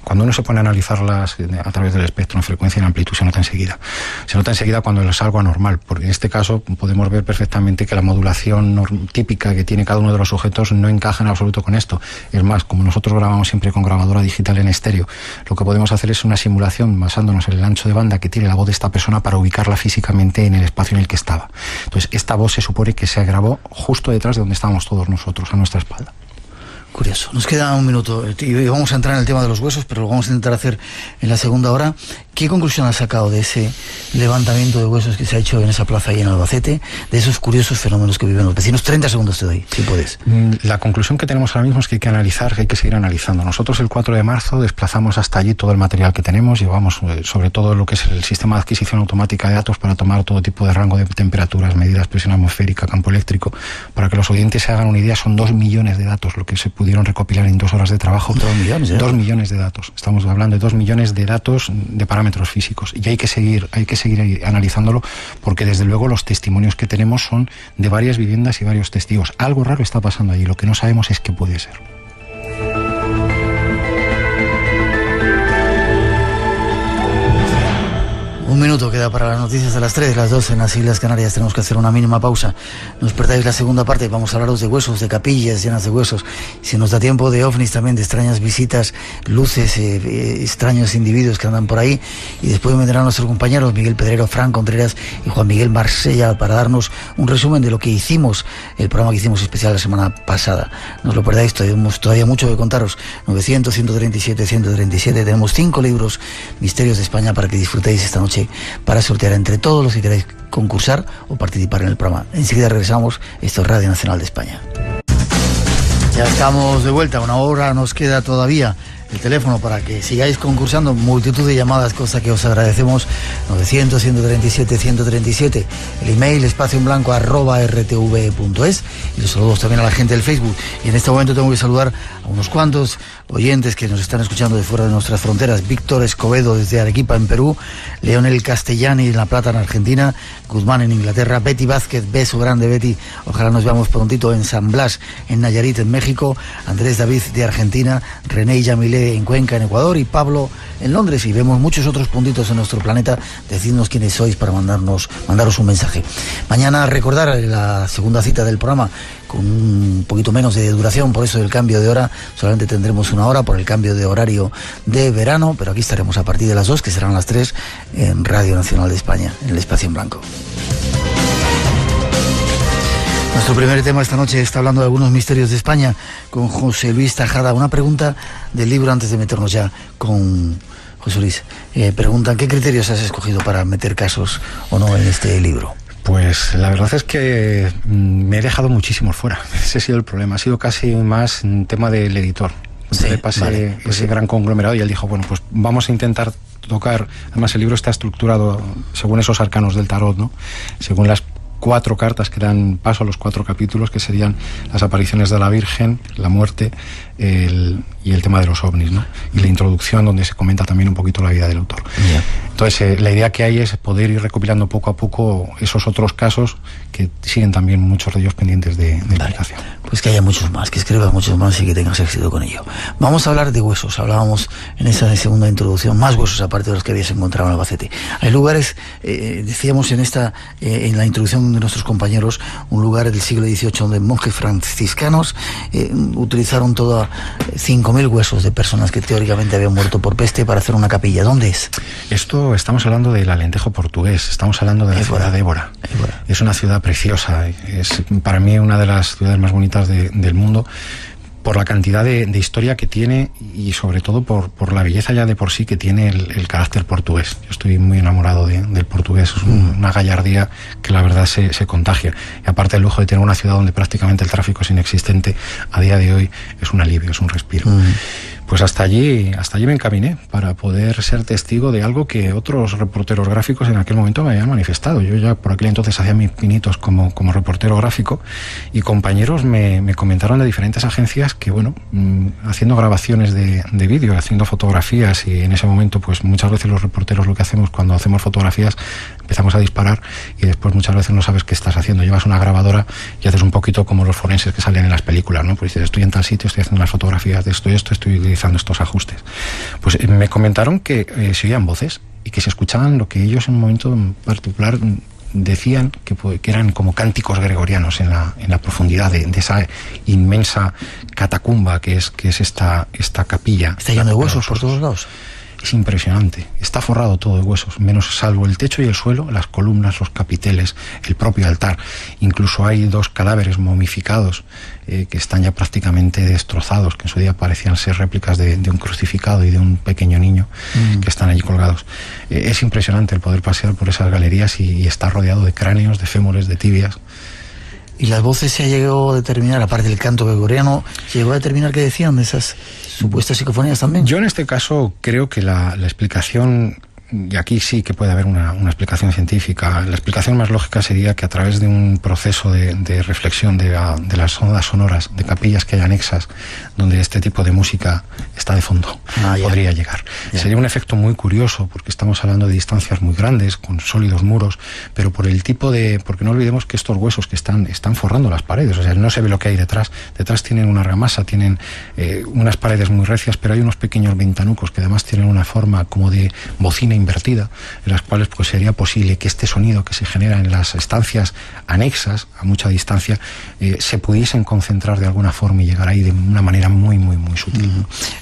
Speaker 2: cuando uno se pone a analizarlas a través del espectro en frecuencia y en amplitud, se nota enseguida. Se nota enseguida cuando es algo anormal, porque en este caso podemos ver perfectamente que la modulación típica que tiene cada uno de los sujetos no encaja en absoluto con esto. Es más, como nosotros grabamos siempre con grabadora digital en estéreo, lo que podemos hacer es una simulación basándonos en el ancho de banda que tiene la voz de esta persona para ubicarla físicamente en el espacio en el que estaba. Entonces, esta voz se supone que se grabó justo detrás de donde estábamos todos nosotros, a nuestra espalda.
Speaker 1: Curioso. Nos queda un minuto y vamos a entrar en el tema de los huesos, pero lo vamos a intentar hacer en la segunda hora. ¿Qué conclusión has sacado de ese levantamiento de huesos que se ha hecho en esa plaza ahí en Albacete, de esos curiosos fenómenos que viven los vecinos? 30 segundos te doy, si puedes.
Speaker 2: La conclusión que tenemos ahora mismo es que hay que analizar, que hay que seguir analizando. Nosotros el 4 de marzo desplazamos hasta allí todo el material que tenemos, llevamos sobre todo lo que es el sistema de adquisición automática de datos para tomar todo tipo de rango de temperaturas, medidas, presión atmosférica, campo eléctrico. Para que los oyentes se hagan una idea, son 2 millones de datos lo que se pudieron recopilar en 2 horas de trabajo.
Speaker 1: 2 millones, ¿eh?
Speaker 2: 2 millones de datos. Estamos hablando de 2 millones de datos de parámetros físicos. Y hay que seguir analizándolo, porque desde luego los testimonios que tenemos son de varias viviendas y varios testigos. Algo raro está pasando allí. Lo que no sabemos es qué puede ser.
Speaker 1: Un minuto queda para las noticias de las 3, las 2 en las Islas Canarias. Tenemos que hacer una mínima pausa. Nos perdáis la segunda parte. Vamos a hablaros de huesos, de capillas llenas de huesos. Si nos da tiempo, de ovnis también, de extrañas visitas, luces, extraños individuos que andan por ahí. Y después vendrán nuestros compañeros Miguel Pedrero, Fran Contreras y Juan Miguel Marsella para darnos un resumen de lo que hicimos, el programa que hicimos especial la semana pasada. No os lo perdáis, tenemos todavía mucho que contaros. 900, 137, 137. Tenemos 5 libros, Misterios de España, para que disfrutéis esta noche, para sortear entre todos los que queráis concursar o participar en el programa. Enseguida regresamos. Esto es Radio Nacional de España. Ya estamos de vuelta, una hora nos queda todavía. El teléfono para que sigáis concursando, multitud de llamadas, cosa que os agradecemos. 900 137 137. El email espacioenblanco@rtv.es. Y los saludos también a la gente del Facebook. Y en este momento tengo que saludar a unos cuantos oyentes que nos están escuchando de fuera de nuestras fronteras. Víctor Escobedo desde Arequipa en Perú, Leonel Castellani en La Plata en Argentina, Guzmán en Inglaterra, Betty Vázquez, beso grande Betty, ojalá nos veamos prontito, en San Blas en Nayarit en México, Andrés David de Argentina, René Yamilé en Cuenca en Ecuador y Pablo en Londres. Y vemos muchos otros puntitos en nuestro planeta. Decidnos quiénes sois para mandaros un mensaje. Mañana recordar la segunda cita del programa con un poquito menos de duración, por eso del cambio de hora. Solamente tendremos una hora por el cambio de horario de verano, pero aquí estaremos a partir de las 2, que serán las 3, en Radio Nacional de España, en el Espacio en Blanco. Nuestro primer tema esta noche está hablando de algunos misterios de España con José Luis Tajada. Una pregunta del libro antes de meternos ya con José Luis. Preguntan, ¿qué criterios has escogido para meter casos o no en este libro?
Speaker 2: Pues la verdad es que me he dejado muchísimos fuera. Ese ha sido el problema. Ha sido casi más un tema del editor.
Speaker 1: Sí,
Speaker 2: le pasé
Speaker 1: vale, pues
Speaker 2: ese gran conglomerado y él dijo, bueno, pues vamos a intentar tocar. Además, el libro está estructurado según esos arcanos del tarot, ¿no? Según las 4 cartas que dan paso a los 4 capítulos, que serían las apariciones de la Virgen, la muerte y el tema de los ovnis, ¿no? Y la introducción, donde se comenta también un poquito la vida del autor.
Speaker 1: Yeah.
Speaker 2: Entonces, la idea que hay es poder ir recopilando poco a poco esos otros casos que siguen también muchos de ellos pendientes de explicación.
Speaker 1: Pues que haya muchos más, que escribas muchos más y que tengas éxito con ello. Vamos a hablar de huesos. Hablábamos en esa segunda introducción, más huesos aparte de los que habías encontrado en Albacete. Hay lugares, decíamos en la introducción de nuestros compañeros, un lugar del siglo XVIII donde monjes franciscanos utilizaron toda 5.000 huesos de personas que teóricamente habían muerto por peste para hacer una capilla. ¿Dónde es?
Speaker 2: Esto estamos hablando del Alentejo portugués, estamos hablando de la ciudad de Évora. Es una ciudad preciosa, es para mí una de las ciudades más bonitas del mundo, por la cantidad de historia que tiene y sobre todo por la belleza ya de por sí que tiene el carácter portugués. Yo estoy muy enamorado del portugués, es una gallardía que la verdad se contagia. Y aparte el lujo de tener una ciudad donde prácticamente el tráfico es inexistente, a día de hoy es un alivio, es un respiro. Pues hasta allí me encaminé para poder ser testigo de algo que otros reporteros gráficos en aquel momento me habían manifestado. Yo ya por aquel entonces hacía mis pinitos como reportero gráfico y compañeros me comentaron de diferentes agencias que, bueno, haciendo grabaciones de vídeo, haciendo fotografías, y en ese momento pues muchas veces los reporteros lo que hacemos cuando hacemos fotografías empezamos a disparar y después muchas veces no sabes qué estás haciendo. Llevas una grabadora y haces un poquito como los forenses que salen en las películas, ¿no? Pues dices, estoy en tal sitio, estoy haciendo unas fotografías de esto y esto, estoy utilizando estos ajustes. Pues me comentaron que se oían voces y que se escuchaban lo que ellos en un momento en particular decían que eran como cánticos gregorianos en la profundidad de esa inmensa catacumba que es esta capilla.
Speaker 1: Está lleno de huesos por todos lados.
Speaker 2: Es impresionante, está forrado todo de huesos, menos salvo el techo y el suelo, las columnas, los capiteles, el propio altar. Incluso hay 2 cadáveres momificados que están ya prácticamente destrozados, que en su día parecían ser réplicas de un crucificado y de un pequeño niño que están allí colgados. Es impresionante el poder pasear por esas galerías y estar rodeado de cráneos, de fémures, de tibias.
Speaker 1: ¿Y las voces se llegó a determinar, aparte del canto gregoriano, se llegó a determinar qué decían de esas supuestas psicofonías también?
Speaker 2: Yo en este caso creo que la explicación, y aquí sí que puede haber una explicación científica, la explicación más lógica sería que a través de un proceso de reflexión de las ondas sonoras, de capillas que hay anexas, donde este tipo de música está de fondo, podría llegar. Sería un efecto muy curioso, porque estamos hablando de distancias muy grandes, con sólidos muros, pero por el tipo porque no olvidemos que estos huesos que están forrando las paredes, o sea, no se ve lo que hay detrás. Detrás tienen una argamasa, tienen unas paredes muy recias, pero hay unos pequeños ventanucos que además tienen una forma como de bocina invertida, en las cuales pues sería posible que este sonido que se genera en las estancias anexas a mucha distancia se pudiesen concentrar de alguna forma y llegar ahí de una manera muy sutil.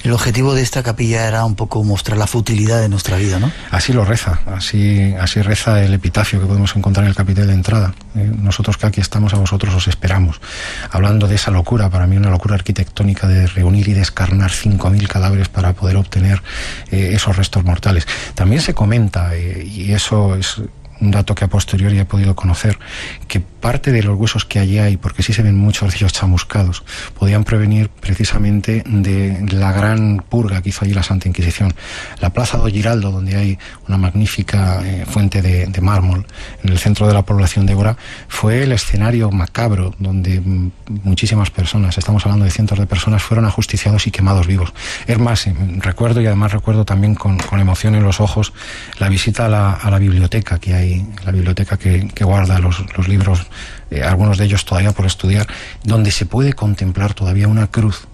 Speaker 1: El objetivo de esta capilla era un poco mostrar la futilidad de nuestra vida, ¿no?
Speaker 2: Así lo reza, así reza el epitafio que podemos encontrar en el capitel de entrada. Nosotros que aquí estamos, a vosotros os esperamos. Hablando de esa locura, para mí una locura arquitectónica de reunir y descarnar 5.000 cadáveres para poder obtener esos restos mortales. También se comenta, y eso es un dato que a posteriori he podido conocer, que parte de los huesos que allí hay, porque sí se ven muchos de ellos chamuscados, podían prevenir precisamente de la gran purga que hizo allí la Santa Inquisición. La Plaza do Giraldo, donde hay una magnífica fuente de mármol en el centro de la población de Évora, fue el escenario macabro donde muchísimas personas, estamos hablando de cientos de personas, fueron ajusticiados y quemados vivos. Es más, recuerdo, y además recuerdo también con emoción en los ojos, la visita a la biblioteca que hay, la biblioteca que guarda los libros, algunos de ellos todavía por estudiar, donde se puede contemplar todavía una cruz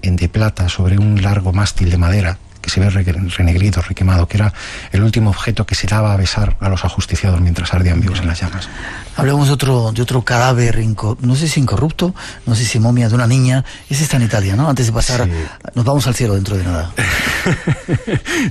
Speaker 2: de plata sobre un largo mástil de madera que se ve renegrido, requemado, que era el último objeto que se daba a besar a los ajusticiados mientras ardían vivos en las llamas.
Speaker 1: Hablamos de otro cadáver, no sé si incorrupto, no sé si momia de una niña. Ese está en Italia, ¿no? Antes de pasar, sí. Nos vamos al cielo dentro de nada.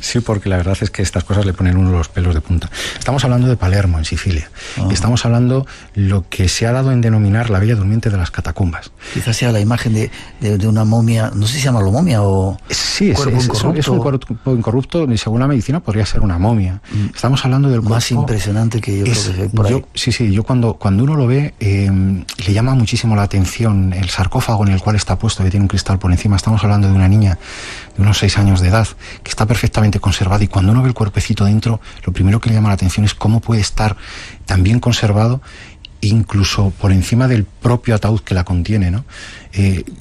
Speaker 2: Sí, porque la verdad es que estas cosas le ponen uno los pelos de punta. Estamos hablando de Palermo, en Sicilia. Estamos hablando lo que se ha dado en denominar la Bella Durmiente de las Catacumbas.
Speaker 1: Quizás sea la imagen de una momia, no sé si se llama momia o...
Speaker 2: Sí, es un cuerpo incorrupto, y según la medicina podría ser una momia. Estamos hablando del cuerpo
Speaker 1: más impresionante que yo creo que hay por ahí.
Speaker 2: Yo cuando uno lo ve, le llama muchísimo la atención el sarcófago en el cual está puesto, que tiene un cristal por encima. Estamos hablando de una niña de unos 6 años de edad, que está perfectamente conservada, y cuando uno ve el cuerpecito dentro, lo primero que le llama la atención es cómo puede estar tan bien conservado, incluso por encima del propio ataúd que la contiene, ¿no?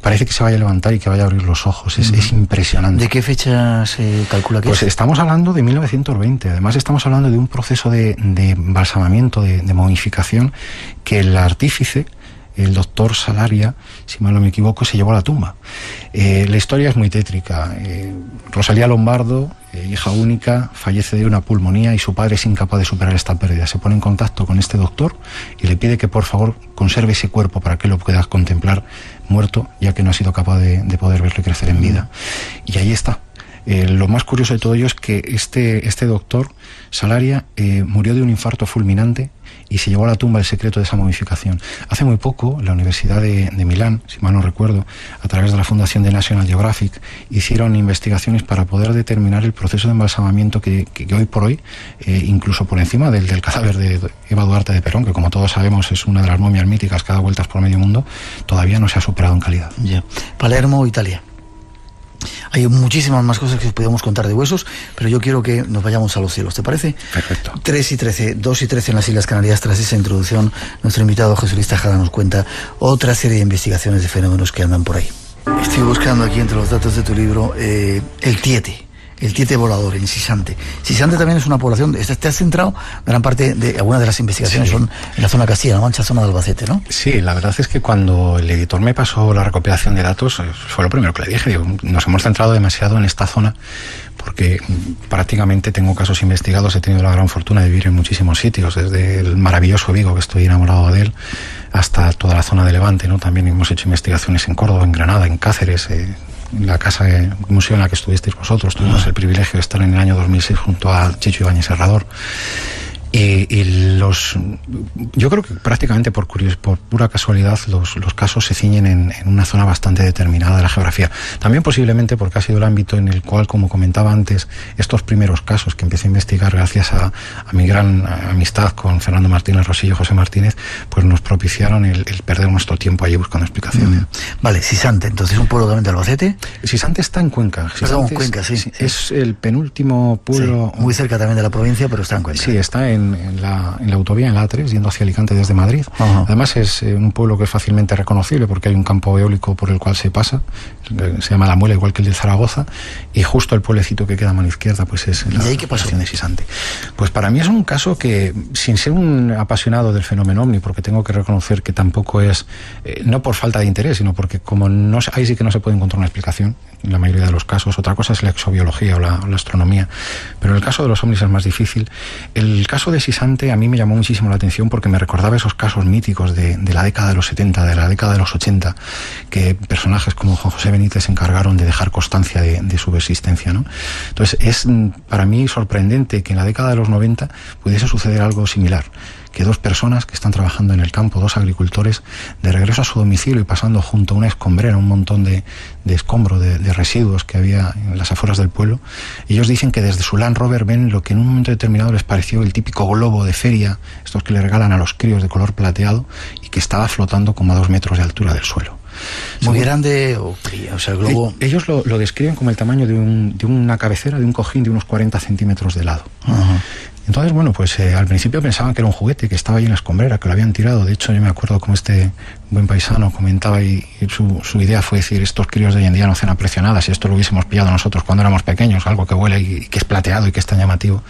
Speaker 2: Parece que se vaya a levantar y que vaya a abrir los ojos. Es impresionante.
Speaker 1: ¿De qué fecha se calcula que
Speaker 2: pues estamos hablando de 1920. Además estamos hablando de un proceso de embalsamamiento, de momificación, que el artífice, el doctor Salaria, si mal no me equivoco, se llevó a la tumba. La historia es muy tétrica. Rosalía Lombardo, hija única, fallece de una pulmonía y su padre es incapaz de superar esta pérdida. Se pone en contacto con este doctor y le pide que por favor conserve ese cuerpo para que lo pueda contemplar muerto, ya que no ha sido capaz de poder verlo crecer en vida. Y ahí está. Lo más curioso de todo ello es que este doctor Salaria murió de un infarto fulminante y se llevó a la tumba el secreto de esa momificación. Hace muy poco, la Universidad de Milán, si mal no recuerdo, a través de la Fundación de National Geographic, hicieron investigaciones para poder determinar el proceso de embalsamamiento que hoy por hoy, incluso por encima del cadáver de Eva Duarte de Perón, que como todos sabemos es una de las momias míticas que da vueltas por medio mundo, todavía no se ha superado en calidad.
Speaker 1: Yeah. Palermo, Italia. Hay muchísimas más cosas que podemos contar de huesos, pero yo quiero que nos vayamos a los cielos, ¿te parece?
Speaker 2: Perfecto.
Speaker 1: 2 y 13 en las Islas Canarias. Tras esa introducción, nuestro invitado Jesús Luis Tejada nos cuenta otra serie de investigaciones de fenómenos que andan por ahí. Estoy buscando aquí entre los datos de tu libro el Tiete volador en Sisante. Sisante también es una población, te has centrado, gran parte de algunas de las investigaciones son en la zona de Castilla-La Mancha, zona de Albacete, ¿no?
Speaker 2: Sí, la verdad es que cuando el editor me pasó la recopilación de datos, fue lo primero que le dije. Digo, nos hemos centrado demasiado en esta zona, porque prácticamente tengo casos investigados, he tenido la gran fortuna de vivir en muchísimos sitios, desde el maravilloso Vigo, que estoy enamorado de él, hasta toda la zona de Levante, ¿no? También hemos hecho investigaciones en Córdoba, en Granada, en Cáceres, en la casa museo en la que estuvisteis vosotros. Tuvimos el privilegio de estar en el año 2006 junto a Chicho Ibáñez Serrador. Yo creo que prácticamente por pura casualidad los casos se ciñen en una zona bastante determinada de la geografía. También posiblemente porque ha sido el ámbito en el cual, como comentaba antes, estos primeros casos que empecé a investigar gracias a mi gran amistad con Fernando Martínez Rosillo y José Martínez, pues nos propiciaron el perder nuestro tiempo allí buscando explicaciones.
Speaker 1: Vale, Sisante, entonces un pueblo también de Albacete.
Speaker 2: Sisante está en Cuenca.
Speaker 1: Perdón, Cuenca, sí.
Speaker 2: Es el penúltimo pueblo.
Speaker 1: Sí, muy cerca también de la provincia, pero está en Cuenca.
Speaker 2: Sí, está en en la autovía, en la A3, yendo hacia Alicante desde Madrid.
Speaker 1: Ajá.
Speaker 2: Además es un pueblo que es fácilmente reconocible porque hay un campo eólico por el cual se pasa, se llama La Muela, igual que el de Zaragoza, y justo el pueblecito que queda a mano izquierda pues es la población de Sisante. Pues para mí es un caso que, sin ser un apasionado del fenómeno OVNI, porque tengo que reconocer que tampoco es, no por falta de interés, sino porque como no, ahí sí que no se puede encontrar una explicación en la mayoría de los casos. Otra cosa es la exobiología o la astronomía, pero en el caso de los ovnis es más difícil. El caso de Sisante a mí me llamó muchísimo la atención porque me recordaba esos casos míticos de la década de los 70, de la década de los 80, que personajes como Juan José Benítez se encargaron de dejar constancia de su existencia, ¿no? Entonces es para mí sorprendente que en la década de los 90 pudiese suceder algo similar, que dos personas que están trabajando en el campo, dos agricultores, de regreso a su domicilio y pasando junto a una escombrera, un montón de escombro, de residuos que había en las afueras del pueblo, ellos dicen que desde su Land Rover ven lo que en un momento determinado les pareció el típico globo de feria, estos que le regalan a los críos de color plateado, y que estaba flotando como a 2 metros de altura del suelo.
Speaker 1: Muy grande, o sea, el globo...
Speaker 2: Ellos lo describen como el tamaño de una cabecera, de un cojín de unos 40 centímetros de lado.
Speaker 1: Ajá.
Speaker 2: Entonces, bueno, pues al principio pensaban que era un juguete, que estaba ahí en la escombrera, que lo habían tirado. De hecho, yo me acuerdo como este buen paisano comentaba, y su idea fue decir, estos críos de hoy en día no hacen aprecio nada, si esto lo hubiésemos pillado nosotros cuando éramos pequeños, algo que vuela y que es plateado y que es tan llamativo.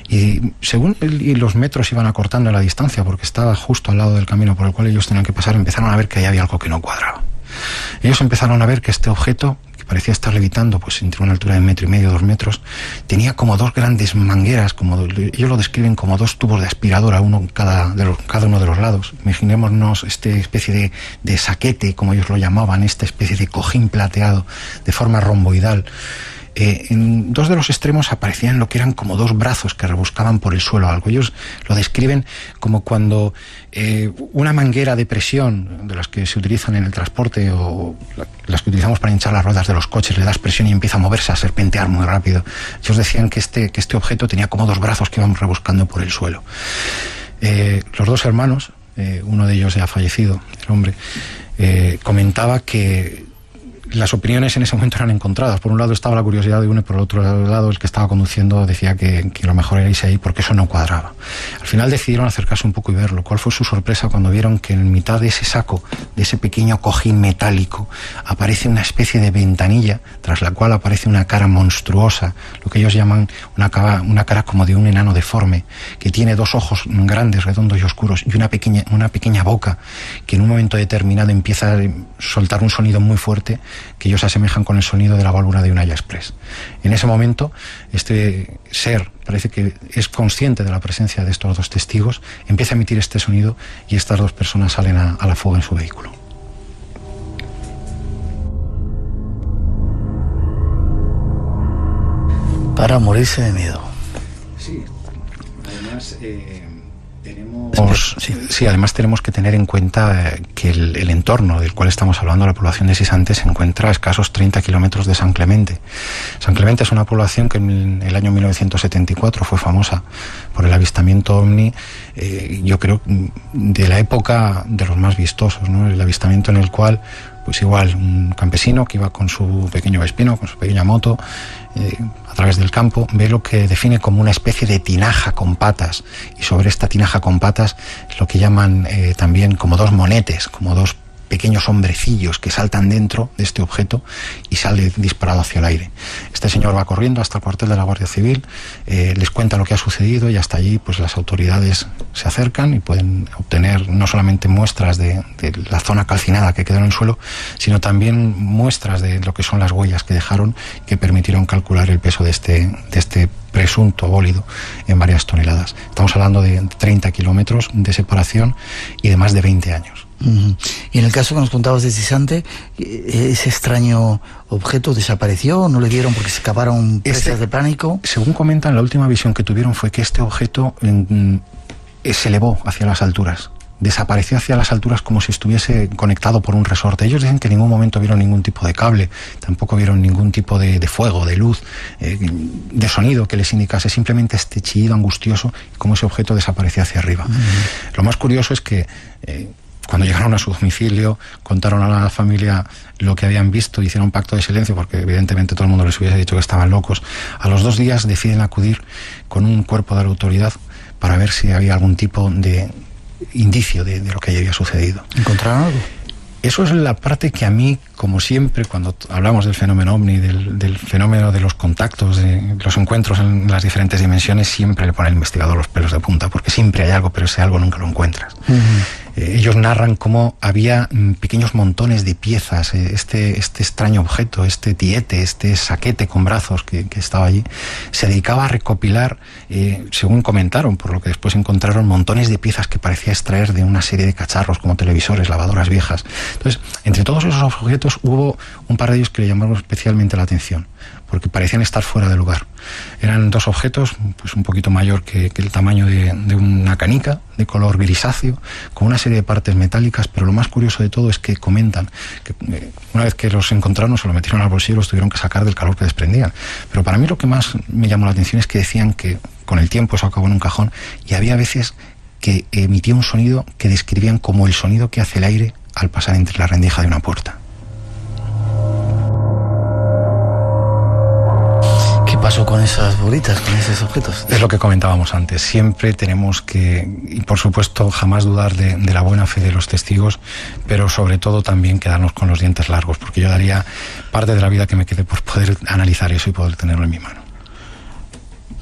Speaker 2: Y según los metros iban acortando la distancia, porque estaba justo al lado del camino por el cual ellos tenían que pasar, empezaron a ver que ahí había algo que no cuadraba. Ellos empezaron a ver que este objeto, que parecía estar levitando pues entre una altura de 1,5 metros, 2 metros, tenía como 2 grandes mangueras, ellos lo describen como 2 tubos de aspiradora, uno cada uno de los lados. Imaginémonos esta especie de saquete, como ellos lo llamaban, esta especie de cojín plateado de forma romboidal. En 2 de los extremos aparecían lo que eran como 2 brazos que rebuscaban por el suelo algo. Ellos lo describen como cuando una manguera de presión, de las que se utilizan en el transporte o las que utilizamos para hinchar las ruedas de los coches, le das presión y empieza a moverse, a serpentear muy rápido. Ellos decían que este objeto tenía como 2 brazos que iban rebuscando por el suelo. Los 2 hermanos, uno de ellos ya ha fallecido, el hombre, comentaba que las opiniones en ese momento eran encontradas. Por un lado estaba la curiosidad de uno y por el otro lado el que estaba conduciendo decía que lo mejor era irse ahí porque eso no cuadraba. Al final decidieron acercarse un poco y verlo. ¿Cuál fue su sorpresa cuando vieron que en mitad de ese saco, de ese pequeño cojín metálico, aparece una especie de ventanilla tras la cual aparece una cara monstruosa, lo que ellos llaman una cara como de un enano deforme, que tiene 2 ojos grandes, redondos y oscuros y una pequeña boca que en un momento determinado empieza a soltar un sonido muy fuerte que ellos asemejan con el sonido de la válvula de un AliExpress. En ese momento, este ser parece que es consciente de la presencia de estos 2 testigos, empieza a emitir este sonido y estas 2 personas salen a la fuga en su vehículo.
Speaker 1: Para morirse de miedo.
Speaker 2: Sí, además... además tenemos que tener en cuenta que el entorno del cual estamos hablando, la población de Sisante, se encuentra a escasos 30 kilómetros de San Clemente. San Clemente es una población que en el año 1974 fue famosa por el avistamiento ovni, yo creo, de la época de los más vistosos, ¿no? El avistamiento en el cual, pues igual, un campesino que iba con su pequeño Vespino, con su pequeña moto, a través del campo, ve lo que define como una especie de tinaja con patas, y sobre esta tinaja con patas lo que llaman también como 2 monetes, como 2 pequeños hombrecillos que saltan dentro de este objeto y sale disparado hacia el aire. Este señor va corriendo hasta el cuartel de la Guardia Civil, les cuenta lo que ha sucedido y hasta allí pues las autoridades se acercan y pueden obtener no solamente muestras de la zona calcinada que quedó en el suelo, sino también muestras de lo que son las huellas que dejaron, que permitieron calcular el peso de este presunto bólido en varias toneladas. Estamos hablando de 30 kilómetros de separación y de más de 20 años.
Speaker 1: Y en el caso que nos contabas de Sisante, ese extraño objeto desapareció, no le dieron porque se escaparon presas de pánico.
Speaker 2: Según comentan, la última visión que tuvieron fue que este objeto se elevó hacia las alturas, desapareció hacia las alturas como si estuviese conectado por un resorte. Ellos dicen que en ningún momento vieron ningún tipo de cable, tampoco vieron ningún tipo de fuego, de luz, de sonido que les indicase, simplemente este chillido angustioso, como ese objeto desaparecía hacia arriba. Lo más curioso es que cuando llegaron a su domicilio, contaron a la familia lo que habían visto, hicieron un pacto de silencio porque evidentemente todo el mundo les hubiese dicho que estaban locos. A los 2 días deciden acudir con un cuerpo de la autoridad para ver si había algún tipo de indicio de lo que había sucedido.
Speaker 1: ¿Encontraron algo?
Speaker 2: Eso es la parte que a mí, como siempre, cuando hablamos del fenómeno ovni, del fenómeno de los contactos, de los encuentros en las diferentes dimensiones, siempre le pone al investigador los pelos de punta, porque siempre hay algo, pero ese algo nunca lo encuentras. Ellos narran cómo había pequeños montones de piezas, este extraño objeto, este tiete, este saquete con brazos que estaba allí, se dedicaba a recopilar, según comentaron, por lo que después encontraron, montones de piezas que parecía extraer de una serie de cacharros como televisores, lavadoras viejas. Entonces, entre todos esos objetos hubo un par de ellos que le llamaron especialmente la atención, porque parecían estar fuera de lugar. Eran dos objetos, pues un poquito mayor que el tamaño de una canica, de color grisáceo, con una serie de partes metálicas, pero lo más curioso de todo es que comentan que una vez que los encontraron se los metieron al bolsillo y los tuvieron que sacar del calor que desprendían. Pero para mí lo que más me llamó la atención es que decían que con el tiempo eso acabó en un cajón, y había veces que emitía un sonido que describían como el sonido que hace el aire al pasar entre la rendija de una puerta.
Speaker 1: ¿Qué pasó con esas bolitas, con esos objetos?
Speaker 2: Es lo que comentábamos antes. Siempre tenemos que, y por supuesto, jamás dudar de la buena fe de los testigos, pero sobre todo también quedarnos con los dientes largos, porque yo daría parte de la vida que me quede por poder analizar eso y poder tenerlo en mi mano.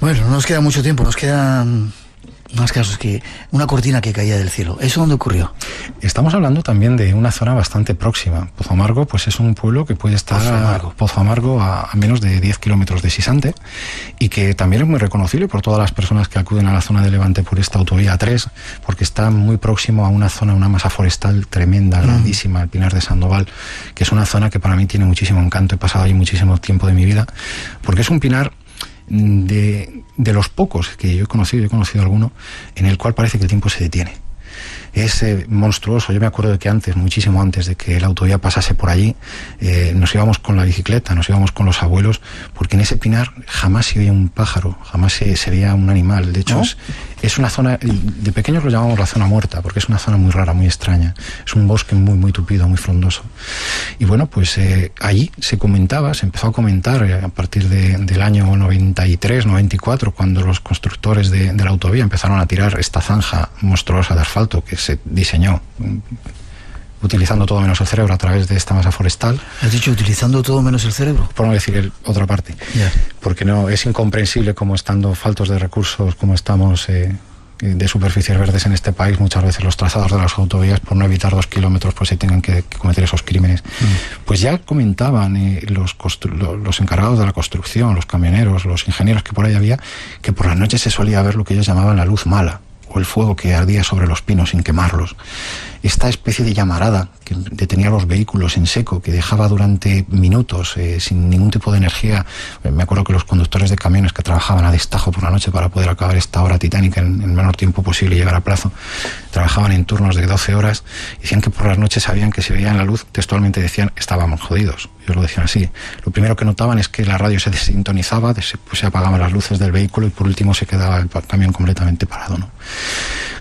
Speaker 1: Bueno, no nos queda mucho tiempo, nos quedan más casos que una cortina que caía del cielo. ¿Eso dónde ocurrió?
Speaker 2: Estamos hablando también de una zona bastante próxima. Pozo Amargo, pues es un pueblo que puede estar Pozo Amargo a menos de 10 kilómetros de Sisante, y que también es muy reconocible por todas las personas que acuden a la zona de Levante por esta autovía 3, porque está muy próximo a una zona, una masa forestal tremenda, grandísima, el Pinar de Sandoval, que es una zona que para mí tiene muchísimo encanto. He pasado ahí muchísimo tiempo de mi vida, porque es un pinar de los pocos que yo he conocido alguno, en el cual parece que el tiempo se detiene. Es monstruoso. Yo me acuerdo de que antes, muchísimo antes de que la autovía pasase por allí, nos íbamos con la bicicleta, nos íbamos con los abuelos, porque en ese pinar jamás se veía un pájaro, jamás se veía un animal. De hecho, ¿no? Es una zona, de pequeños lo llamamos la zona muerta, porque es una zona muy rara, muy extraña. Es un bosque muy, muy tupido, muy frondoso. Y bueno, pues allí se empezó a comentar a partir del año 93, 94, cuando los constructores de la autovía empezaron a tirar esta zanja monstruosa de asfalto que se diseñó utilizando todo menos el cerebro a través de esta masa forestal.
Speaker 1: ¿Has dicho utilizando todo menos el cerebro?
Speaker 2: Por no decir otra parte.
Speaker 1: Yeah.
Speaker 2: Porque no es incomprensible cómo, estando faltos de recursos, como estamos de superficies verdes en este país, muchas veces los trazados de las autovías, por no evitar 2 kilómetros, pues se tengan que cometer esos crímenes. Pues ya comentaban los encargados de la construcción, los camioneros, los ingenieros que por ahí había, que por las noches se solía ver lo que ellos llamaban la luz mala, o el fuego que ardía sobre los pinos sin quemarlos. Esta especie de llamarada que detenía los vehículos en seco, que dejaba durante minutos sin ningún tipo de energía. Me acuerdo que los conductores de camiones que trabajaban a destajo por la noche para poder acabar esta obra titánica en el menor tiempo posible y llegar a plazo, trabajaban en turnos de 12 horas, y decían que por las noches sabían que si veían la luz, textualmente decían, estábamos jodidos. Ellos lo decían así. Lo primero que notaban es que la radio se desintonizaba, pues se apagaban las luces del vehículo y por último se quedaba el camión completamente parado, ¿no?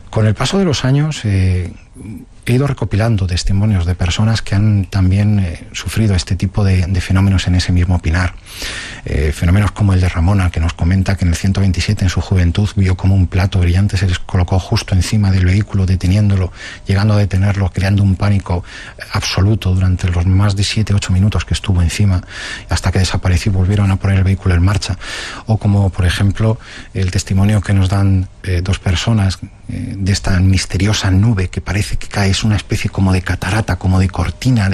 Speaker 2: Con el paso de los años he ido recopilando testimonios de personas que han también sufrido este tipo de fenómenos en ese mismo pinar. Fenómenos como el de Ramona, que nos comenta que en el 127 en su juventud vio como un plato brillante se les colocó justo encima del vehículo, deteniéndolo, llegando a detenerlo, creando un pánico absoluto durante los más de 7-8 minutos que estuvo encima, hasta que desapareció y volvieron a poner el vehículo en marcha. O como, por ejemplo, el testimonio que nos dan dos personas de esta misteriosa nube que parece que cae, es una especie como de catarata, como de cortina,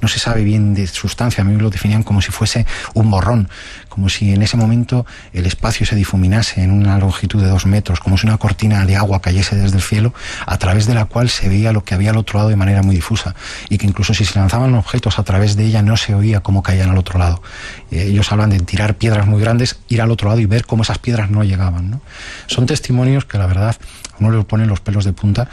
Speaker 2: no se sabe bien de sustancia. A mí lo definían como si fuese un borrón, como si en ese momento el espacio se difuminase en una longitud de 2 metros, como si una cortina de agua cayese desde el cielo, a través de la cual se veía lo que había al otro lado de manera muy difusa, y que incluso si se lanzaban objetos a través de ella no se oía cómo caían al otro lado. Ellos hablan de tirar piedras muy grandes, ir al otro lado y ver cómo esas piedras no llegaban, ¿no? Son testimonios que la verdad a uno le ponen los pelos de punta.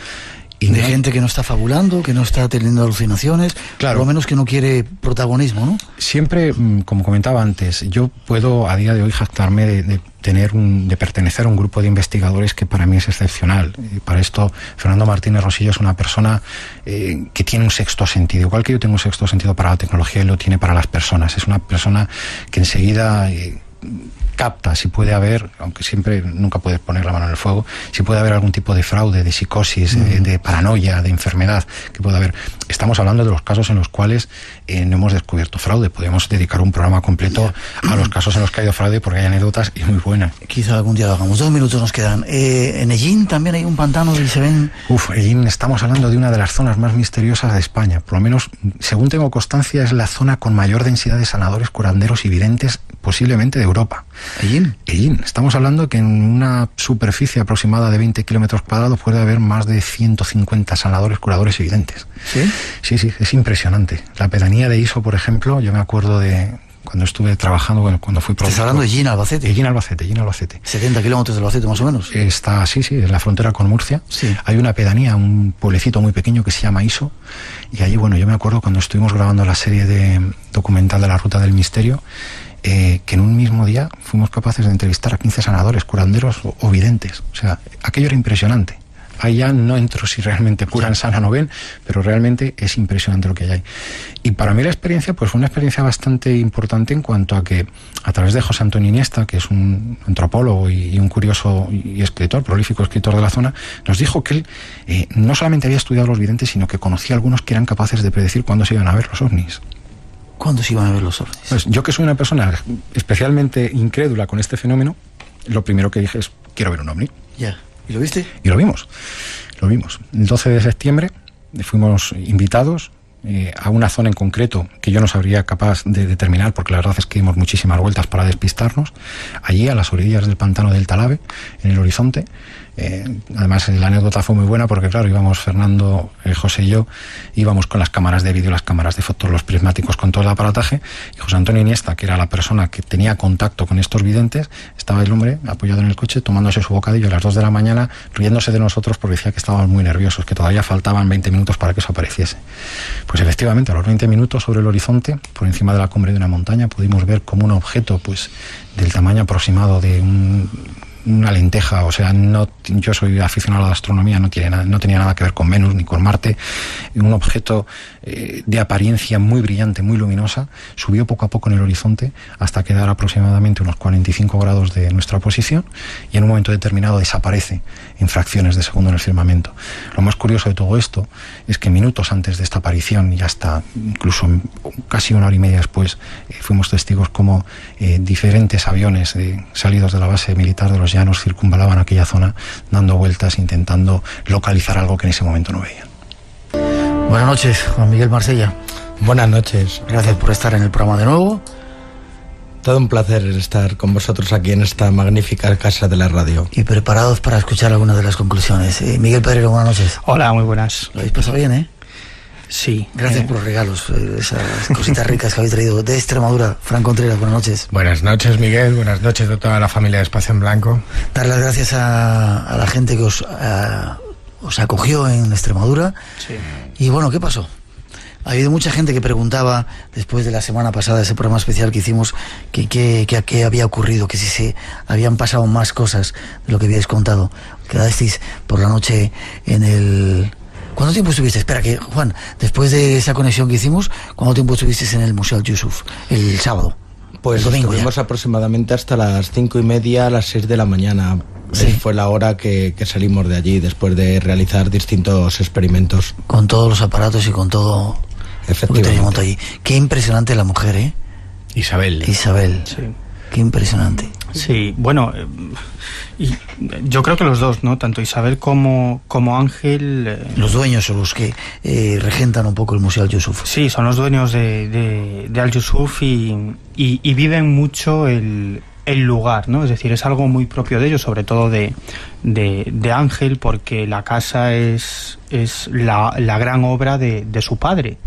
Speaker 1: Y de gente que no está fabulando, que no está teniendo alucinaciones, claro, por lo menos que no quiere protagonismo, ¿no?
Speaker 2: Siempre, como comentaba antes, yo puedo a día de hoy jactarme de pertenecer a un grupo de investigadores que para mí es excepcional. Y para esto, Fernando Martínez Rosillo es una persona que tiene un sexto sentido. Igual que yo tengo un sexto sentido para la tecnología, él lo tiene para las personas. Es una persona que enseguida capta si puede haber, aunque siempre nunca puedes poner la mano en el fuego, si puede haber algún tipo de fraude, de psicosis, de paranoia, de enfermedad que pueda haber. Estamos hablando de los casos en los cuales no hemos descubierto fraude. Podemos dedicar un programa completo a los casos en los que ha habido fraude, porque hay anécdotas y muy buenas.
Speaker 1: Quizá algún día lo hagamos. 2 minutos nos quedan. En Ellín también hay un pantano y se ven...
Speaker 2: Ellín, estamos hablando de una de las zonas más misteriosas de España. Por lo menos, según tengo constancia, es la zona con mayor densidad de sanadores, curanderos y videntes posiblemente de Europa.
Speaker 1: ¿Ellín?
Speaker 2: Ellín. Estamos hablando que en una superficie aproximada de 20 kilómetros cuadrados puede haber más de 150 sanadores, curadores y videntes.
Speaker 1: ¿Sí?
Speaker 2: Sí, es impresionante. La pedanía de Iso, por ejemplo, yo me acuerdo de cuando estuve trabajando, cuando fui productor.
Speaker 1: ¿Estás hablando de Ellín, Albacete?
Speaker 2: Ellín, Albacete.
Speaker 1: 70 kilómetros de Albacete, más o menos.
Speaker 2: Está, sí, en la frontera con Murcia.
Speaker 1: Sí.
Speaker 2: Hay una pedanía, un pueblecito muy pequeño que se llama Iso, y allí, bueno, yo me acuerdo cuando estuvimos grabando la serie de documental de la Ruta del Misterio, que en un mismo día fuimos capaces de entrevistar a 15 sanadores, curanderos o videntes. O sea, aquello era impresionante. Ahí ya no entro si realmente curan, sanan o ven, pero realmente es impresionante lo que hay ahí. Y para mí la experiencia, pues fue una experiencia bastante importante en cuanto a que, a través de José Antonio Iniesta, que es un antropólogo y un curioso y escritor, prolífico escritor de la zona, nos dijo que él no solamente había estudiado los videntes, sino que conocía a algunos que eran capaces de predecir cuándo se iban a ver los ovnis.
Speaker 1: ¿Cuándo se iban a ver los ovnis?
Speaker 2: Pues yo, que soy una persona especialmente incrédula con este fenómeno, lo primero que dije es, quiero ver un ovni.
Speaker 1: Ya. ¿Y lo viste?
Speaker 2: Y lo vimos. El 12 de septiembre fuimos invitados a una zona en concreto que yo no sabría capaz de determinar, porque la verdad es que dimos muchísimas vueltas para despistarnos, allí a las orillas del pantano del Talave, en el horizonte. Además, la anécdota fue muy buena porque, claro, íbamos Fernando, José y yo, íbamos con las cámaras de vídeo, las cámaras de fotos, los prismáticos, con todo el aparataje, y José Antonio Iniesta, que era la persona que tenía contacto con estos videntes, estaba el hombre apoyado en el coche tomándose su bocadillo a las 2 de la mañana, riéndose de nosotros porque decía que estábamos muy nerviosos, que todavía faltaban 20 minutos para que eso apareciese. Pues efectivamente, a los 20 minutos, sobre el horizonte, por encima de la cumbre de una montaña, pudimos ver como un objeto, pues, del tamaño aproximado de una lenteja. O sea, yo soy aficionado a la astronomía, no tenía nada que ver con Venus ni con Marte. Un objeto de apariencia muy brillante, muy luminosa, subió poco a poco en el horizonte hasta quedar aproximadamente unos 45 grados de nuestra posición, y en un momento determinado desaparece en fracciones de segundo en el firmamento. Lo más curioso de todo esto es que minutos antes de esta aparición, y hasta incluso casi 1 hora y media después, fuimos testigos como diferentes aviones salidos de la base militar de los Llanos circunvalaban aquella zona, dando vueltas, intentando localizar algo que en ese momento no veían.
Speaker 1: Buenas noches, Juan Miguel Marsella.
Speaker 8: Buenas noches.
Speaker 1: Gracias por estar en el programa de nuevo.
Speaker 8: Todo un placer estar con vosotros aquí en esta magnífica casa de la radio.
Speaker 1: Y preparados para escuchar algunas de las conclusiones. Miguel Pedrero, buenas noches.
Speaker 9: Hola, muy buenas.
Speaker 1: Lo habéis pasado bien, ¿eh?
Speaker 9: Sí.
Speaker 1: Gracias por los regalos, esas cositas ricas que habéis traído de Extremadura. Fran Contreras, buenas noches.
Speaker 10: Buenas noches, Miguel. Buenas noches a toda la familia de Espacio en Blanco.
Speaker 1: Dar las gracias a la gente que os acogió en Extremadura.
Speaker 9: Sí.
Speaker 1: Y bueno, ¿qué pasó? Ha habido mucha gente que preguntaba, después de la semana pasada, ese programa especial que hicimos, que había ocurrido, que si se habían pasado más cosas de lo que habíais contado. Quedasteis por la noche en el... ¿Cuánto tiempo estuviste? Espera, que Juan, después de esa conexión que hicimos, ¿cuánto tiempo estuviste en el Museo Al-Yusuf el sábado?
Speaker 8: Pues
Speaker 1: el domingo
Speaker 8: estuvimos
Speaker 1: ya
Speaker 8: aproximadamente hasta las 5:30, a las 6 de la mañana.
Speaker 1: Sí.
Speaker 8: Fue la hora que salimos de allí, después de realizar distintos experimentos.
Speaker 1: Con todos los aparatos y con todo lo que teníamos allí. Qué impresionante la mujer, ¿eh?
Speaker 10: Isabel.
Speaker 9: Sí.
Speaker 1: Qué impresionante.
Speaker 9: Sí, bueno, y yo creo que los dos, ¿no? Tanto Isabel como Ángel...
Speaker 1: Los dueños son los que regentan un poco el Museo Al-Yusuf.
Speaker 9: Sí, son los dueños de Al-Yusuf y viven mucho el lugar, ¿no? Es decir, es algo muy propio de ellos, sobre todo de Ángel, porque la casa es la gran obra de su padre,